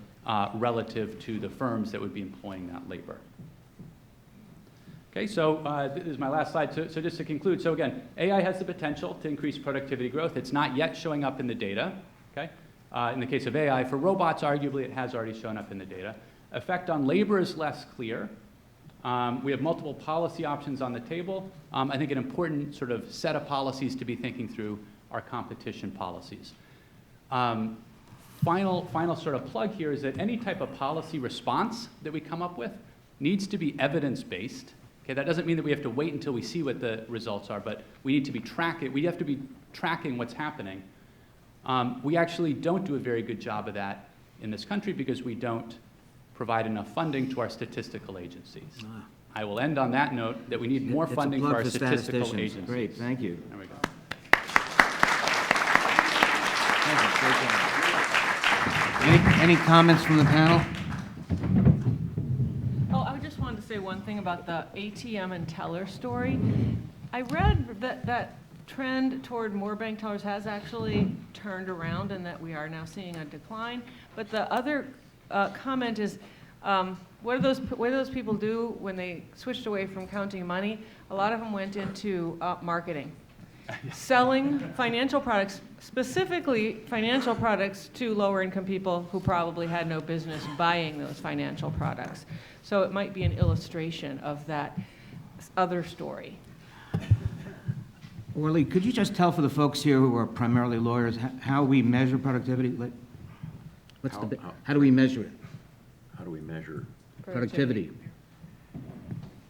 relative to the firms that would be employing that labor. Okay, so this is my last slide. So just to conclude, so again, AI has the potential to increase productivity growth. It's not yet showing up in the data, okay? In the case of AI, for robots, arguably it has already shown up in the data. Effect on labor is less clear. We have multiple policy options on the table. I think an important sort of set of policies to be thinking through are competition policies. Final sort of plug here is that any type of policy response that we come up with needs to be evidence-based. Okay, that doesn't mean that we have to wait until we see what the results are, but we need to be we have to be tracking what's happening. We actually don't do a very good job of that in this country because we don't provide enough funding to our statistical agencies. I will end on that note that we need more funding for our statistical agencies. Great, thank you. There we go. Any comments from the panel? Oh, I just wanted to say one thing about the ATM and teller story. I read that trend toward more bank tellers has actually turned around and that we are now seeing a decline. But the other comment is, what do those people do when they switched away from counting money? A lot of them went into marketing, selling financial products, specifically financial products to lower income people who probably had no business buying those financial products. So it might be an illustration of that other story. Orly, could you just tell for the folks here who are primarily lawyers how we measure productivity? How do we measure it? How do we measure? Productivity.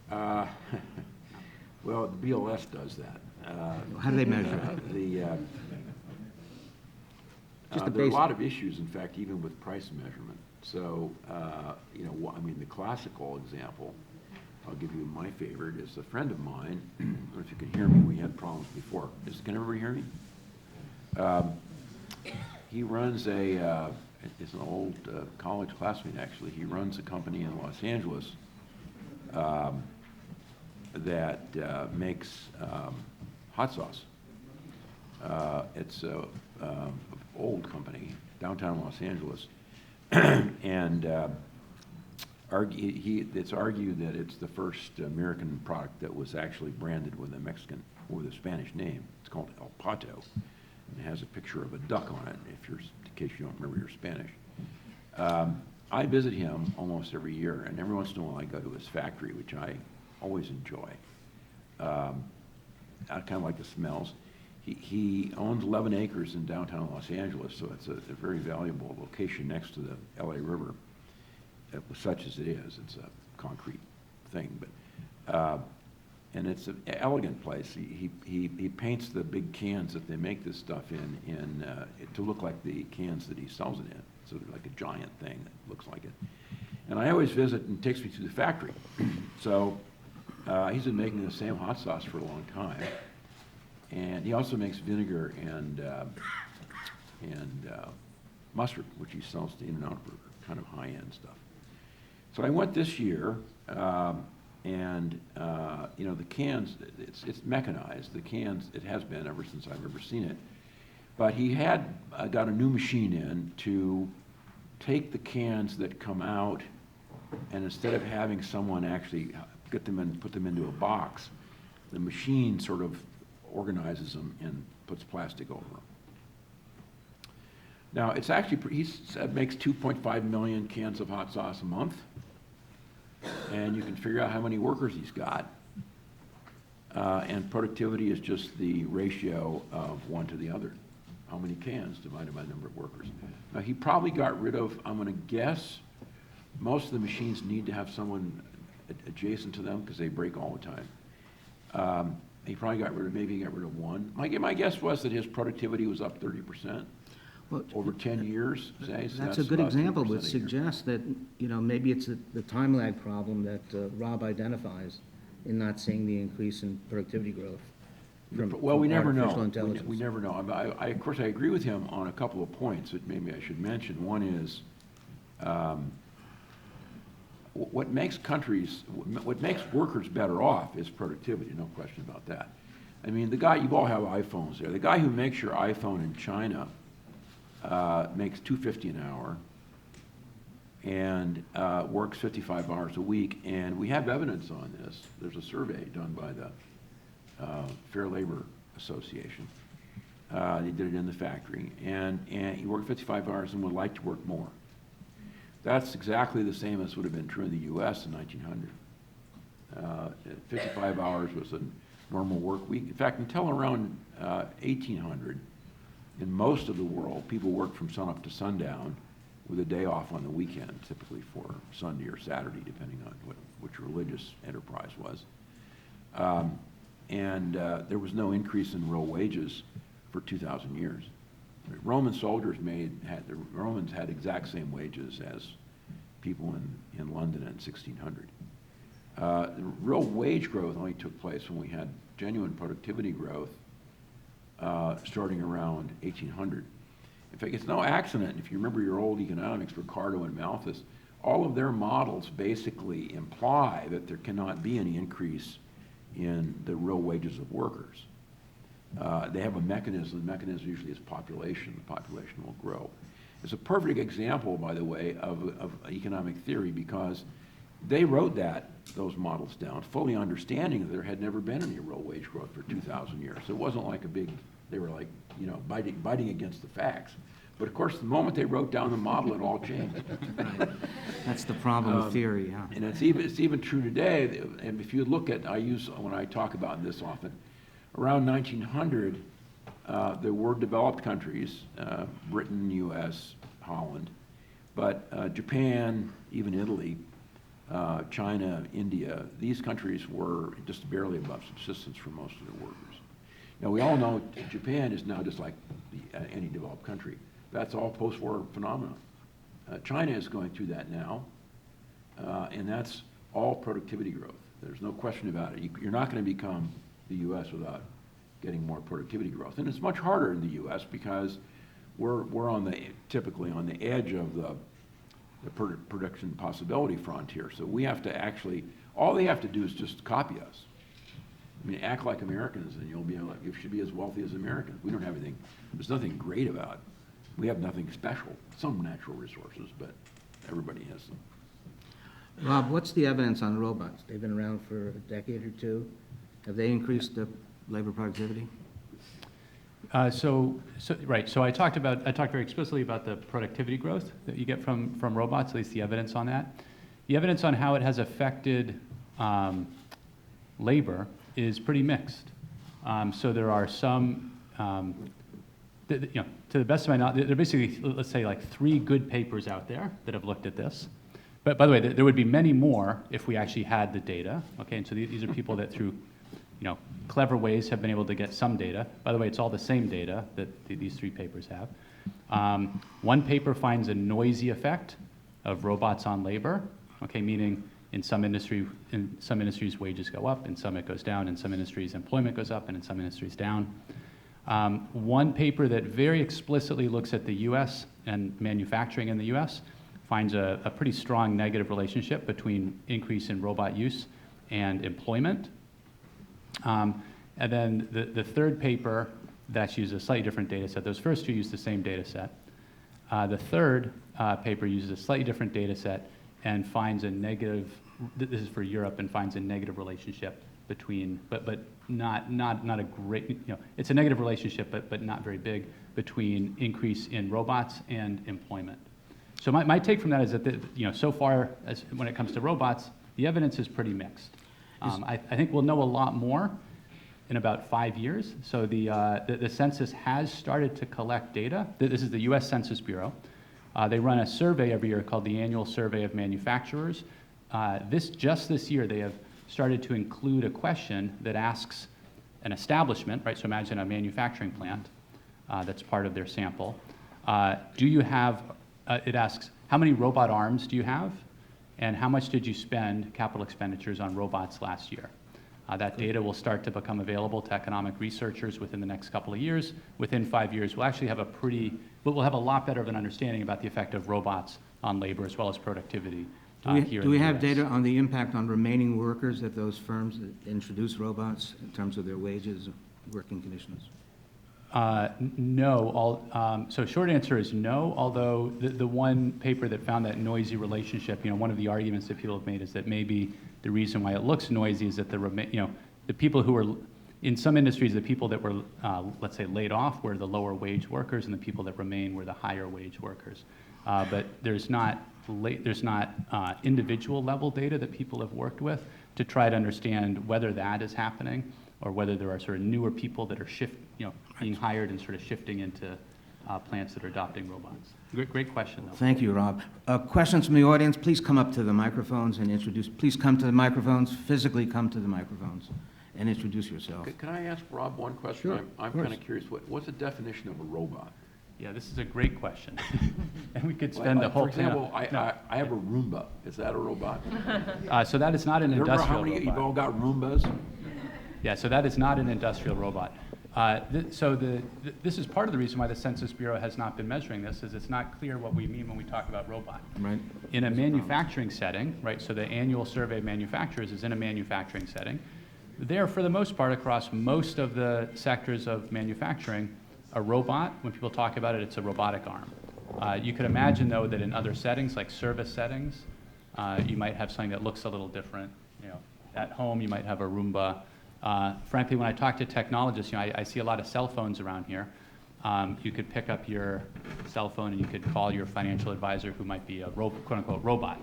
Well, the BLS does that. How do they measure it? There are a lot of issues, in fact, even with price measurement. So, the classical example, I'll give you my favorite, is a friend of mine. I don't know if you can hear me. We had problems before. Can everybody hear me? He runs it's an old college classmate, actually. He runs a company in Los Angeles that makes hot sauce. It's an old company, downtown Los Angeles. And it's argued that it's the first American product that was actually branded with a Mexican or the Spanish name. It's called El Pato. It has a picture of a duck on it, in case you don't remember your Spanish. I visit him almost every year, and every once in a while I go to his factory, which I always enjoy. I kind of like the smells. He owns 11 acres in downtown Los Angeles, so it's a very valuable location next to the LA River, such as it is. It's a concrete thing, but and it's an elegant place. He paints the big cans that they make this stuff in to look like the cans that he sells it in. So they're like a giant thing that looks like it. And I always visit and takes me to the factory. So he's been making the same hot sauce for a long time. And he also makes vinegar and mustard, which he sells to In-N-Out Burger, kind of high-end stuff. So I went this year, and you know, the cans, it's mechanized. The cans, it has been ever since I've ever seen it. But he had got a new machine in to take the cans that come out, and instead of having someone actually get them and put them into a box, the machine sort of organizes them and puts plastic over them. Now, it's actually, he makes 2.5 million cans of hot sauce a month, and you can figure out how many workers he's got. And productivity is just the ratio of one to the other. How many cans divided by the number of workers. Now, he probably got rid of, I'm gonna guess, most of the machines need to have someone adjacent to them because they break all the time. He probably got rid of, maybe he got rid of one. My guess was that his productivity was up 30% Well, over 10 years, say. So that's a good about example, 3% would a year. suggest that, you know, maybe it's the time lag problem that Rob identifies in not seeing the increase in productivity growth from Well, we never know. artificial intelligence. We never know. Of course, I agree with him on a couple of points that maybe I should mention. One is, what makes workers better off is productivity, no question about that. I mean, you all have iPhones there. The guy who makes your iPhone in China makes $2.50 an hour and works 55 hours a week, and we have evidence on this. There's a survey done by the Fair Labor Association. They did it in the factory, and he worked 55 hours and would like to work more. That's exactly the same as would have been true in the U.S. in 1900. 55 hours was a normal work week. In fact, until around 1800, in most of the world, people worked from sunup to sundown with a day off on the weekend, typically for Sunday or Saturday, depending on which religious enterprise was. There was no increase in real wages for 2,000 years. Roman soldiers the Romans had exact same wages as people in London in 1600. The real wage growth only took place when we had genuine productivity growth starting around 1800. In fact, it's no accident, if you remember your old economics, Ricardo and Malthus, all of their models basically imply that there cannot be any increase in the real wages of workers. They have a mechanism. The mechanism usually is population. The population will grow. It's a perfect example, by the way, of economic theory, because they wrote those models down, fully understanding that there had never been any real wage growth for 2,000 years. So it wasn't like they were like, you know, biting against the facts. But of course, the moment they wrote down the model, it all changed. That's the problem with theory, yeah. And it's even true today. And if you look at, when I talk about this often, around 1900, there were developed countries, Britain, U.S., Holland, but Japan, even Italy, China, India, these countries were just barely above subsistence for most of their workers. Now, we all know Japan is now just like any developed country. That's all post-war phenomenon. China is going through that now, and that's all productivity growth. There's no question about it. You're not going to become the U.S. without getting more productivity growth. And it's much harder in the U.S. because we're on the, typically on the edge of the production possibility frontier. So we have to actually, all they have to do is just copy us. I mean, act like Americans, and you should be as wealthy as Americans. We don't have anything, there's nothing great about it. We have nothing special. Some natural resources, but everybody has them. Rob, what's the evidence on robots? They've been around for a decade or two. Have they increased the labor productivity? Right, so I talked very explicitly about the productivity growth that you get from robots, at least the evidence on that. The evidence on how it has affected labor is pretty mixed. So there are some, to the best of my knowledge, there are basically, let's say, like 3 good papers out there that have looked at this. But by the way, there would be many more if we actually had the data. Okay, and so these are people that through clever ways have been able to get some data. By the way, it's all the same data that these 3 papers have. One paper finds a noisy effect of robots on labor. Okay, meaning in some industries wages go up, in some it goes down, in some industries employment goes up, and in some industries down. One paper that very explicitly looks at the U.S. and manufacturing in the U.S. finds a pretty strong negative relationship between increase in robot use and employment. And then the third paper that uses a slightly different data set. Those first 2 use the same data set. The third paper uses a slightly different data set and finds a negative, this is for Europe, and finds a negative relationship between, but not a great, it's a negative relationship, but not very big, between increase in robots and employment. So my take from that is that, so far, as when it comes to robots, the evidence is pretty mixed. I think we'll know a lot more in about 5 years. So the census has started to collect data. This is the U.S. Census Bureau. They run a survey every year called the Annual Survey of Manufacturers. Just this year, they have started to include a question that asks an establishment, right? So imagine a manufacturing plant that's part of their sample. Do you have, it asks, how many robot arms do you have? And how much did you spend capital expenditures on robots last year? That data will start to become available to economic researchers within the next couple of years. Within 5 years, we'll actually have we'll have a lot better of an understanding about the effect of robots on labor as well as productivity here in the US. Do we have data on the impact on remaining workers at those firms that introduce robots in terms of their wages, working conditions? No. So short answer is no, although the one paper that found that noisy relationship, one of the arguments that people have made is that maybe the reason why it looks noisy is that the people who were, in some industries, the people that were, let's say, laid off were the lower wage workers, and the people that remain were the higher wage workers. But there's not individual level data that people have worked with to try to understand whether that is happening or whether there are sort of newer people that are being hired and sort of shifting into plants that are adopting robots. Great question, though. Thank you, Rob. Questions from the audience? Please come up to the microphones and introduce. Please come to the microphones. Physically come to the microphones and introduce yourself. Can I ask Rob one question? Sure, I'm kind of curious. What's the definition of a robot? Yeah, this is a great question, and we could spend the whole. For example, I have a Roomba. Is that a robot? So that is not an Remember industrial how many robot. you've all got Roombas? Yeah, so that is not an industrial robot. This is part of the reason why the Census Bureau has not been measuring this, is it's not clear what we mean when we talk about robot. Right. In a manufacturing setting, right, so the annual survey of manufacturers is in a manufacturing setting. There, for the most part, across most of the sectors of manufacturing, a robot, when people talk about it, it's a robotic arm. You could imagine, though, that in other settings, like service settings, you might have something that looks a little different. At home, you might have a Roomba. Frankly, when I talk to technologists, I see a lot of cell phones around here. You could pick up your cell phone and you could call your financial advisor, who might be a quote-unquote robot,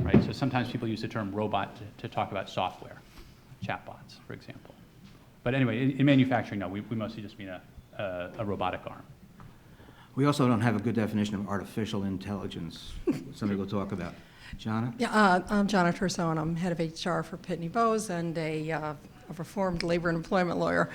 right? So sometimes people use the term robot to talk about software, chatbots, for example. But anyway, in manufacturing, no, we mostly just mean a robotic arm. We also don't have a good definition of artificial intelligence. Somebody will talk about. Jana? Yeah, I'm Jana Turso, and I'm head of HR for Pitney Bowes and a reformed labor and employment lawyer.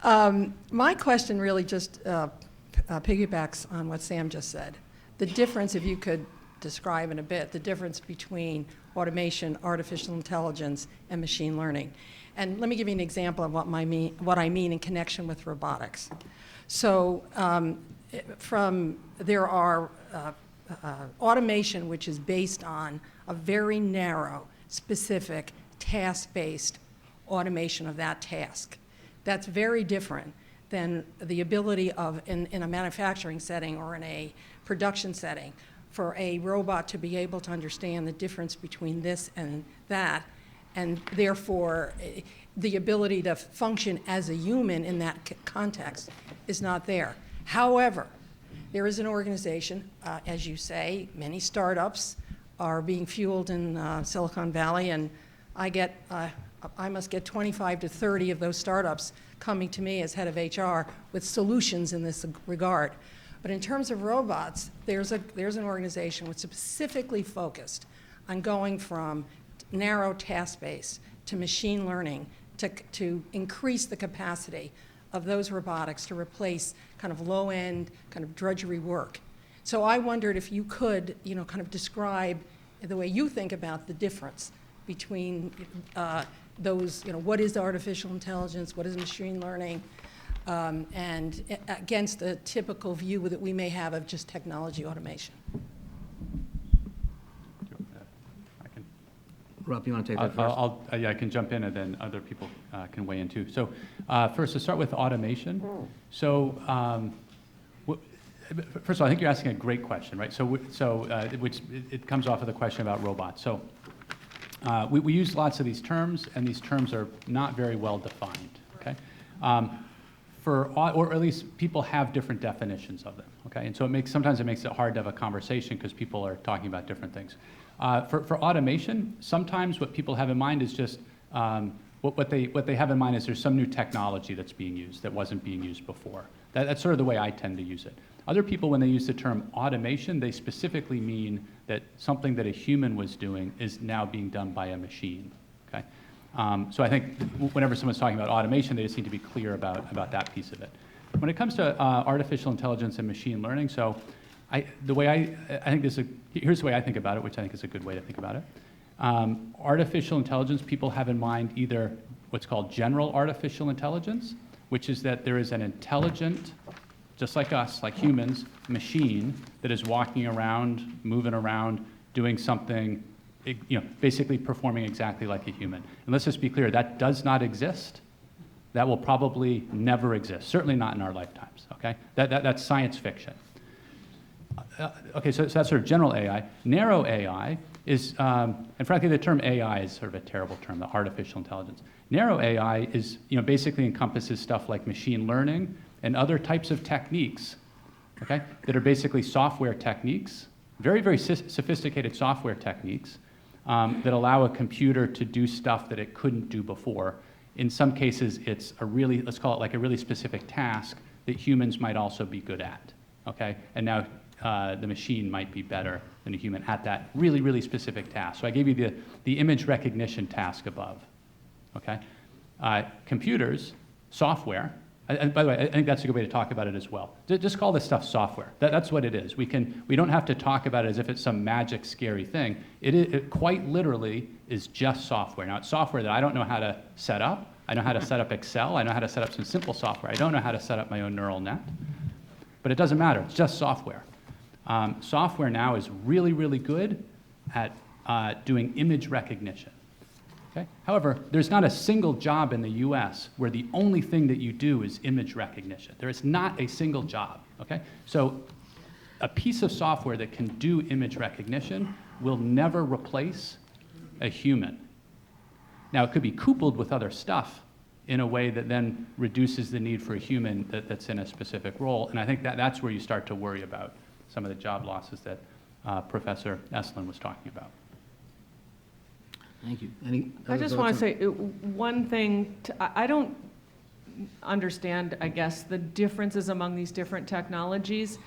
My question really just piggybacks on what Sam just said. The difference, if you could describe in a bit, the difference between automation, artificial intelligence, and machine learning. And let me give you an example of what I mean in connection with robotics. So there are automation which is based on a very narrow, specific, task-based automation of that task. That's very different than the ability of, in a manufacturing setting or in a production setting, for a robot to be able to understand the difference between this and that, and therefore the ability to function as a human in that context is not there. However, there is an organization, as you say, many startups are being fueled in Silicon Valley, and I must get 25 to 30 of those startups coming to me as head of HR with solutions in this regard. But in terms of robots, there's an organization which is specifically focused on going from narrow task-based to machine learning to increase the capacity of those robotics to replace kind of low-end, kind of drudgery work. So I wondered if you could, kind of describe the way you think about the difference between those, what is artificial intelligence, what is machine learning, and against the typical view that we may have of just technology automation. Rob, you want to take that first? I can jump in, and then other people can weigh in too. So first, to start with automation. So first of all, I think you're asking a great question, right? Which it comes off of the question about robots. So we use lots of these terms, and these terms are not very well defined, okay? Or at least people have different definitions of them, okay? And so sometimes it makes it hard to have a conversation because people are talking about different things. For automation, sometimes what people have in mind is just, what they have in mind is there's some new technology that's being used that wasn't being used before. That's sort of the way I tend to use it. Other people, when they use the term automation, they specifically mean that something that a human was doing is now being done by a machine, okay? So I think whenever someone's talking about automation, they just need to be clear about that piece of it. When it comes to artificial intelligence and machine learning, so here's the way I think about it, which I think is a good way to think about it. Artificial intelligence, people have in mind either what's called general artificial intelligence, which is that there is an intelligent, just like us, like humans, machine that is walking around, moving around, doing something, basically performing exactly like a human. And let's just be clear, that does not exist. That will probably never exist, certainly not in our lifetimes, okay? That's science fiction. Okay, so that's sort of general AI. Narrow AI is, and frankly, the term AI is sort of a terrible term, the artificial intelligence. Narrow AI is, basically encompasses stuff like machine learning and other types of techniques, okay, that are basically software techniques, very, very sophisticated software techniques that allow a computer to do stuff that it couldn't do before. In some cases, it's let's call it like a really specific task that humans might also be good at, okay? And now the machine might be better than a human at that really, really specific task. So I gave you the image recognition task above, okay? Computers, software, and by the way, I think that's a good way to talk about it as well. Just call this stuff software. That's what it is. We don't have to talk about it as if it's some magic, scary thing. It quite literally is just software. Now, it's software that I don't know how to set up. I know how to set up Excel. I know how to set up some simple software. I don't know how to set up my own neural net. But it doesn't matter. It's just software. Software now is really, really good at doing image recognition. Okay? However, there's not a single job in the US where the only thing that you do is image recognition. There is not a single job. Okay? So a piece of software that can do image recognition will never replace a human. Now, it could be coupled with other stuff in a way that then reduces the need for a human that's in a specific role. And I think that's where you start to worry about some of the job losses that Professor Estlund was talking about. Thank you. I just want to say one thing. I don't understand, I guess, the differences among these different technologies.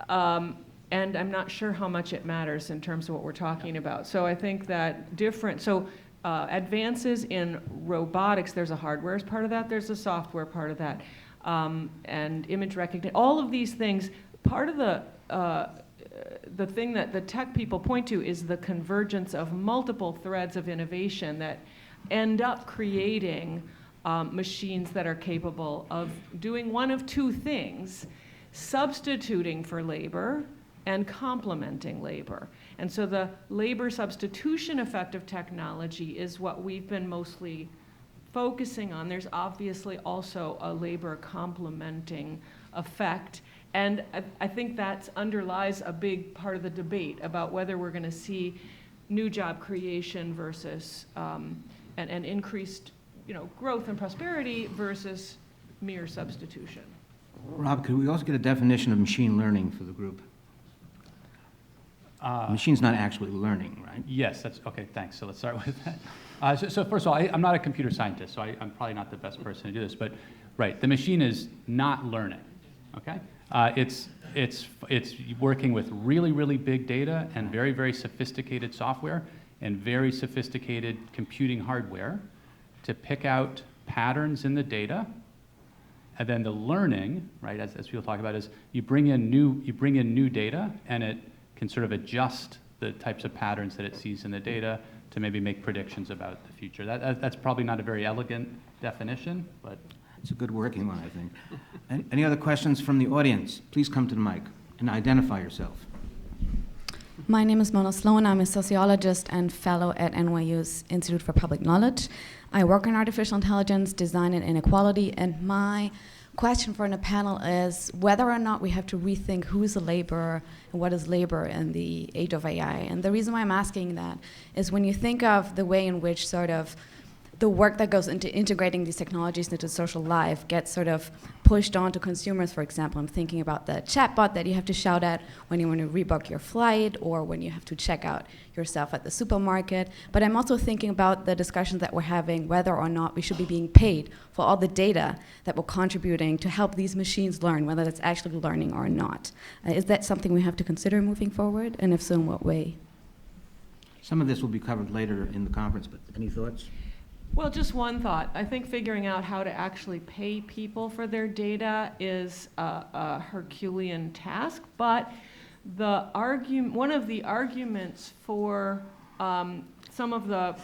And I'm not sure how much it matters in terms of what we're talking about. So I think that advances in robotics, there's a hardware as part of that, there's a software part of that. And image recognition, all of these things, part of the thing that the tech people point to is the convergence of multiple threads of innovation that end up creating machines that are capable of doing one of two things. substituting for labor and complementing labor. And so the labor substitution effect of technology is what we've been mostly focusing on. There's obviously also a labor complementing effect. And I think that underlies a big part of the debate about whether we're going to see new job creation versus and increased, growth and prosperity versus mere substitution. Rob, could we also get a definition of machine learning for the group? Machine's not actually learning, right? Yes, that's, okay, thanks. So let's start with that. So first of all, I'm not a computer scientist, so I'm probably not the best person to do this, but right, the machine is not learning, okay? It's working with really, really big data and very, very sophisticated software and very sophisticated computing hardware to pick out patterns in the data. And then the learning, right, as people talk about, is you bring in new data, and it can sort of adjust the types of patterns that it sees in the data to maybe make predictions about the future. That's probably not a very elegant definition, but It's a good working one, I think. Any other questions from the audience? Please come to the mic and identify yourself. My name is Mona Sloan. I'm a sociologist and fellow at NYU's Institute for Public Knowledge. I work in artificial intelligence, design, and inequality, and my question for the panel is whether or not we have to rethink who is a laborer and what is labor in the age of AI. And the reason why I'm asking that is when you think of the way in which sort of the work that goes into integrating these technologies into social life gets sort of pushed on to consumers, for example. I'm thinking about the chatbot that you have to shout at when you want to rebook your flight or when you have to check out yourself at the supermarket. But I'm also thinking about the discussions that we're having, whether or not we should be being paid for all the data that we're contributing to help these machines learn, whether it's actually learning or not. Is that something we have to consider moving forward? And if so, in what way? Some of this will be covered later in the conference, but any thoughts? Well, just one thought. I think figuring out how to actually pay people for their data is a Herculean task, but one of the arguments for some of the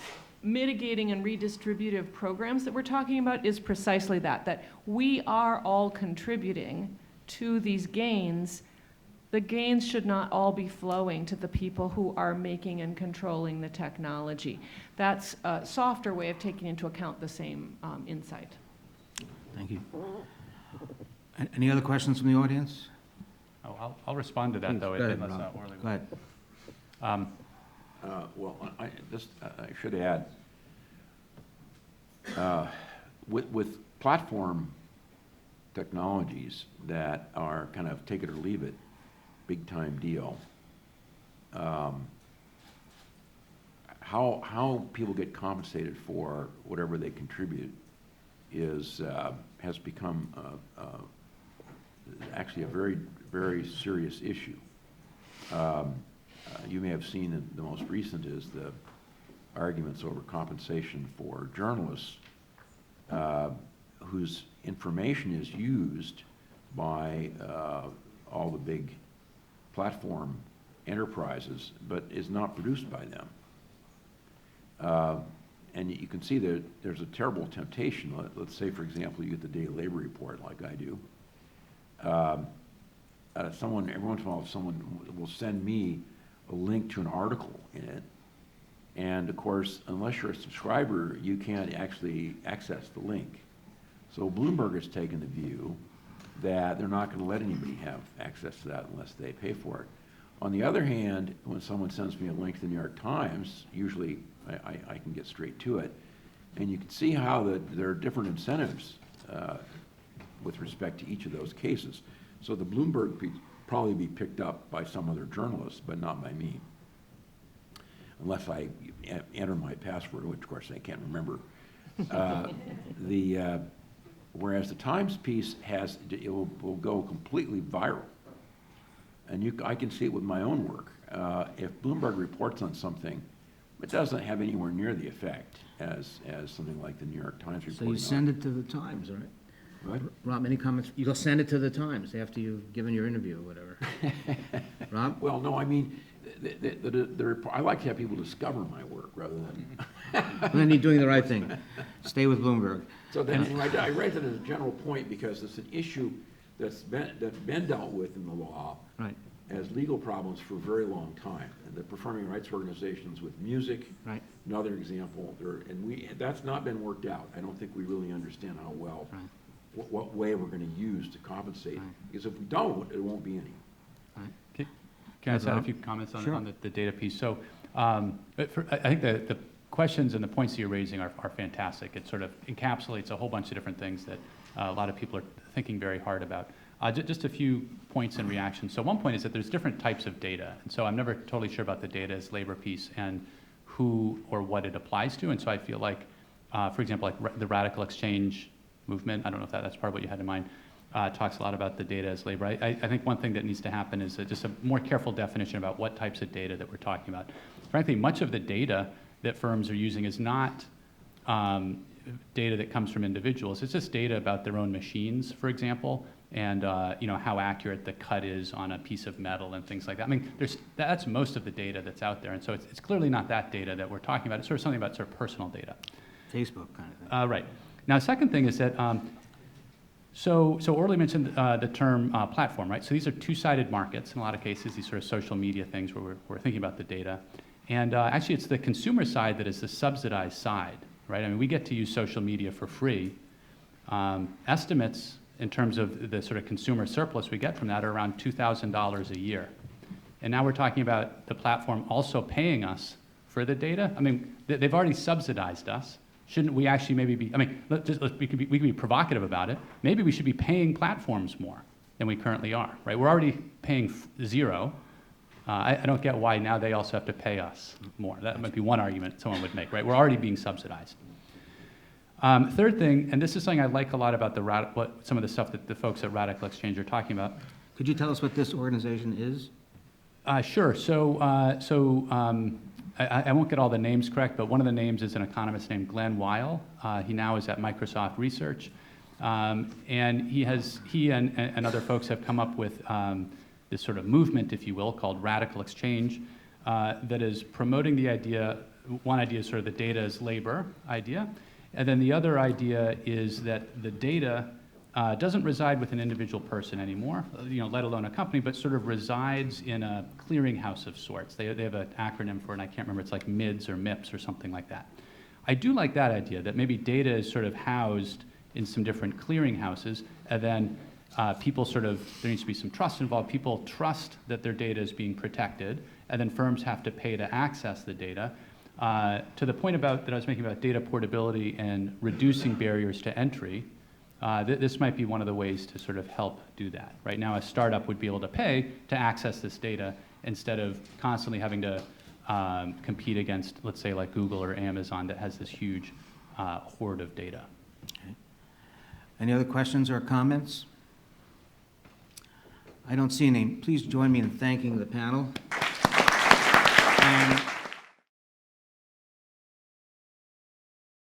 mitigating and redistributive programs that we're talking about is precisely that we are all contributing to these gains. The gains should not all be flowing to the people who are making and controlling the technology. That's a softer way of taking into account the same insight. Thank you. Any other questions from the audience? Oh, I'll respond to that, though. Go ahead, That's Rob. not orally. Go ahead. Well, I should add, with platform technologies that are kind of take it or leave it, big time deal, how people get compensated for whatever they contribute has become actually a very, very serious issue. You may have seen that the most recent is the arguments over compensation for journalists whose information is used by all the big platform enterprises, but is not produced by them. And you can see that there's a terrible temptation. Let's say, for example, you get the daily labor report like I do. Every once in a while, someone will send me a link to an article in it. And of course, unless you're a subscriber, you can't actually access the link. So Bloomberg has taken the view that they're not going to let anybody have access to that unless they pay for it. On the other hand, when someone sends me a link to the New York Times, usually I can get straight to it, and you can see how there are different incentives with respect to each of those cases. So the Bloomberg piece probably be picked up by some other journalist, but not by me, unless I enter my password, which of course I can't remember. Whereas the Times piece will go completely viral. And I can see it with my own work. If Bloomberg reports on something, it doesn't have anywhere near the effect as something like the New York Times reporting. So you send it to the Times, right? What? Rob, any comments? You'll send it to the Times after you've given your interview or whatever. Rob? Well, no, I mean, I like to have people discover my work rather than. Well, then you're doing the right thing. Stay with Bloomberg. So then, I raise it as a general point because it's an issue that's been dealt with in the law Right, as legal problems for a very long time. And the performing rights organizations with music, right, another example, that's not been worked out. I don't think we really understand how well, right. what way we're going to use to compensate. Right. Because if we don't, it won't be any. Can I just add a Rob? few comments on, Sure. on the data piece? So I think the questions and the points that you're raising are fantastic. It sort of encapsulates a whole bunch of different things that a lot of people are thinking very hard about. Just a few points and reactions. So one point is that there's different types of data. And so I'm never totally sure about the data as labor piece and who or what it applies to. And so I feel like, for example, like the radical exchange movement, I don't know if that's part of what you had in mind, talks a lot about the data as labor. I think one thing that needs to happen is just a more careful definition about what types of data that we're talking about. Frankly, much of the data that firms are using is not data that comes from individuals. It's just data about their own machines, for example, and how accurate the cut is on a piece of metal and things like that. I mean, that's most of the data that's out there, and so it's clearly not that data that we're talking about. It's sort of something about sort of personal data. Facebook kind of thing. Right. Now, second thing is that, so Orly mentioned the term platform, right? So these are two-sided markets in a lot of cases, these sort of social media things where we're thinking about the data. And actually, it's the consumer side that is the subsidized side, right? I mean, we get to use social media for free. Estimates in terms of the sort of consumer surplus we get from that are around $2,000 a year. And now we're talking about the platform also paying us for the data. I mean, they've already subsidized us. Shouldn't we actually maybe be, I mean, we could be provocative about it. Maybe we should be paying platforms more than we currently are, right? We're already paying zero. I don't get why now they also have to pay us more. That might be one argument someone would make, right? We're already being subsidized. Third thing, and this is something I like a lot about some of the stuff that the folks at Radical Exchange are talking about. Could you tell us what this organization is? Sure. I won't get all the names correct, but one of the names is an economist named Glenn Weil. He now is at Microsoft Research. And he and other folks have come up with this sort of movement, if you will, called Radical Exchange, that is promoting the idea. One idea is sort of the data as labor idea. And then the other idea is that the data doesn't reside with an individual person anymore, let alone a company, but sort of resides in a clearinghouse of sorts. They have an acronym for it, and I can't remember, it's like MIDS or MIPS or something like that. I do like that idea, that maybe data is sort of housed in some different clearinghouses, and then people there needs to be some trust involved. People trust that their data is being protected, and then firms have to pay to access the data. To the point that I was making about data portability and reducing barriers to entry, this might be one of the ways to sort of help do that. Right now, a startup would be able to pay to access this data instead of constantly having to compete against, let's say, like Google or Amazon that has this huge hoard of data. Okay. Any other questions or comments? I don't see any. Please join me in thanking the panel.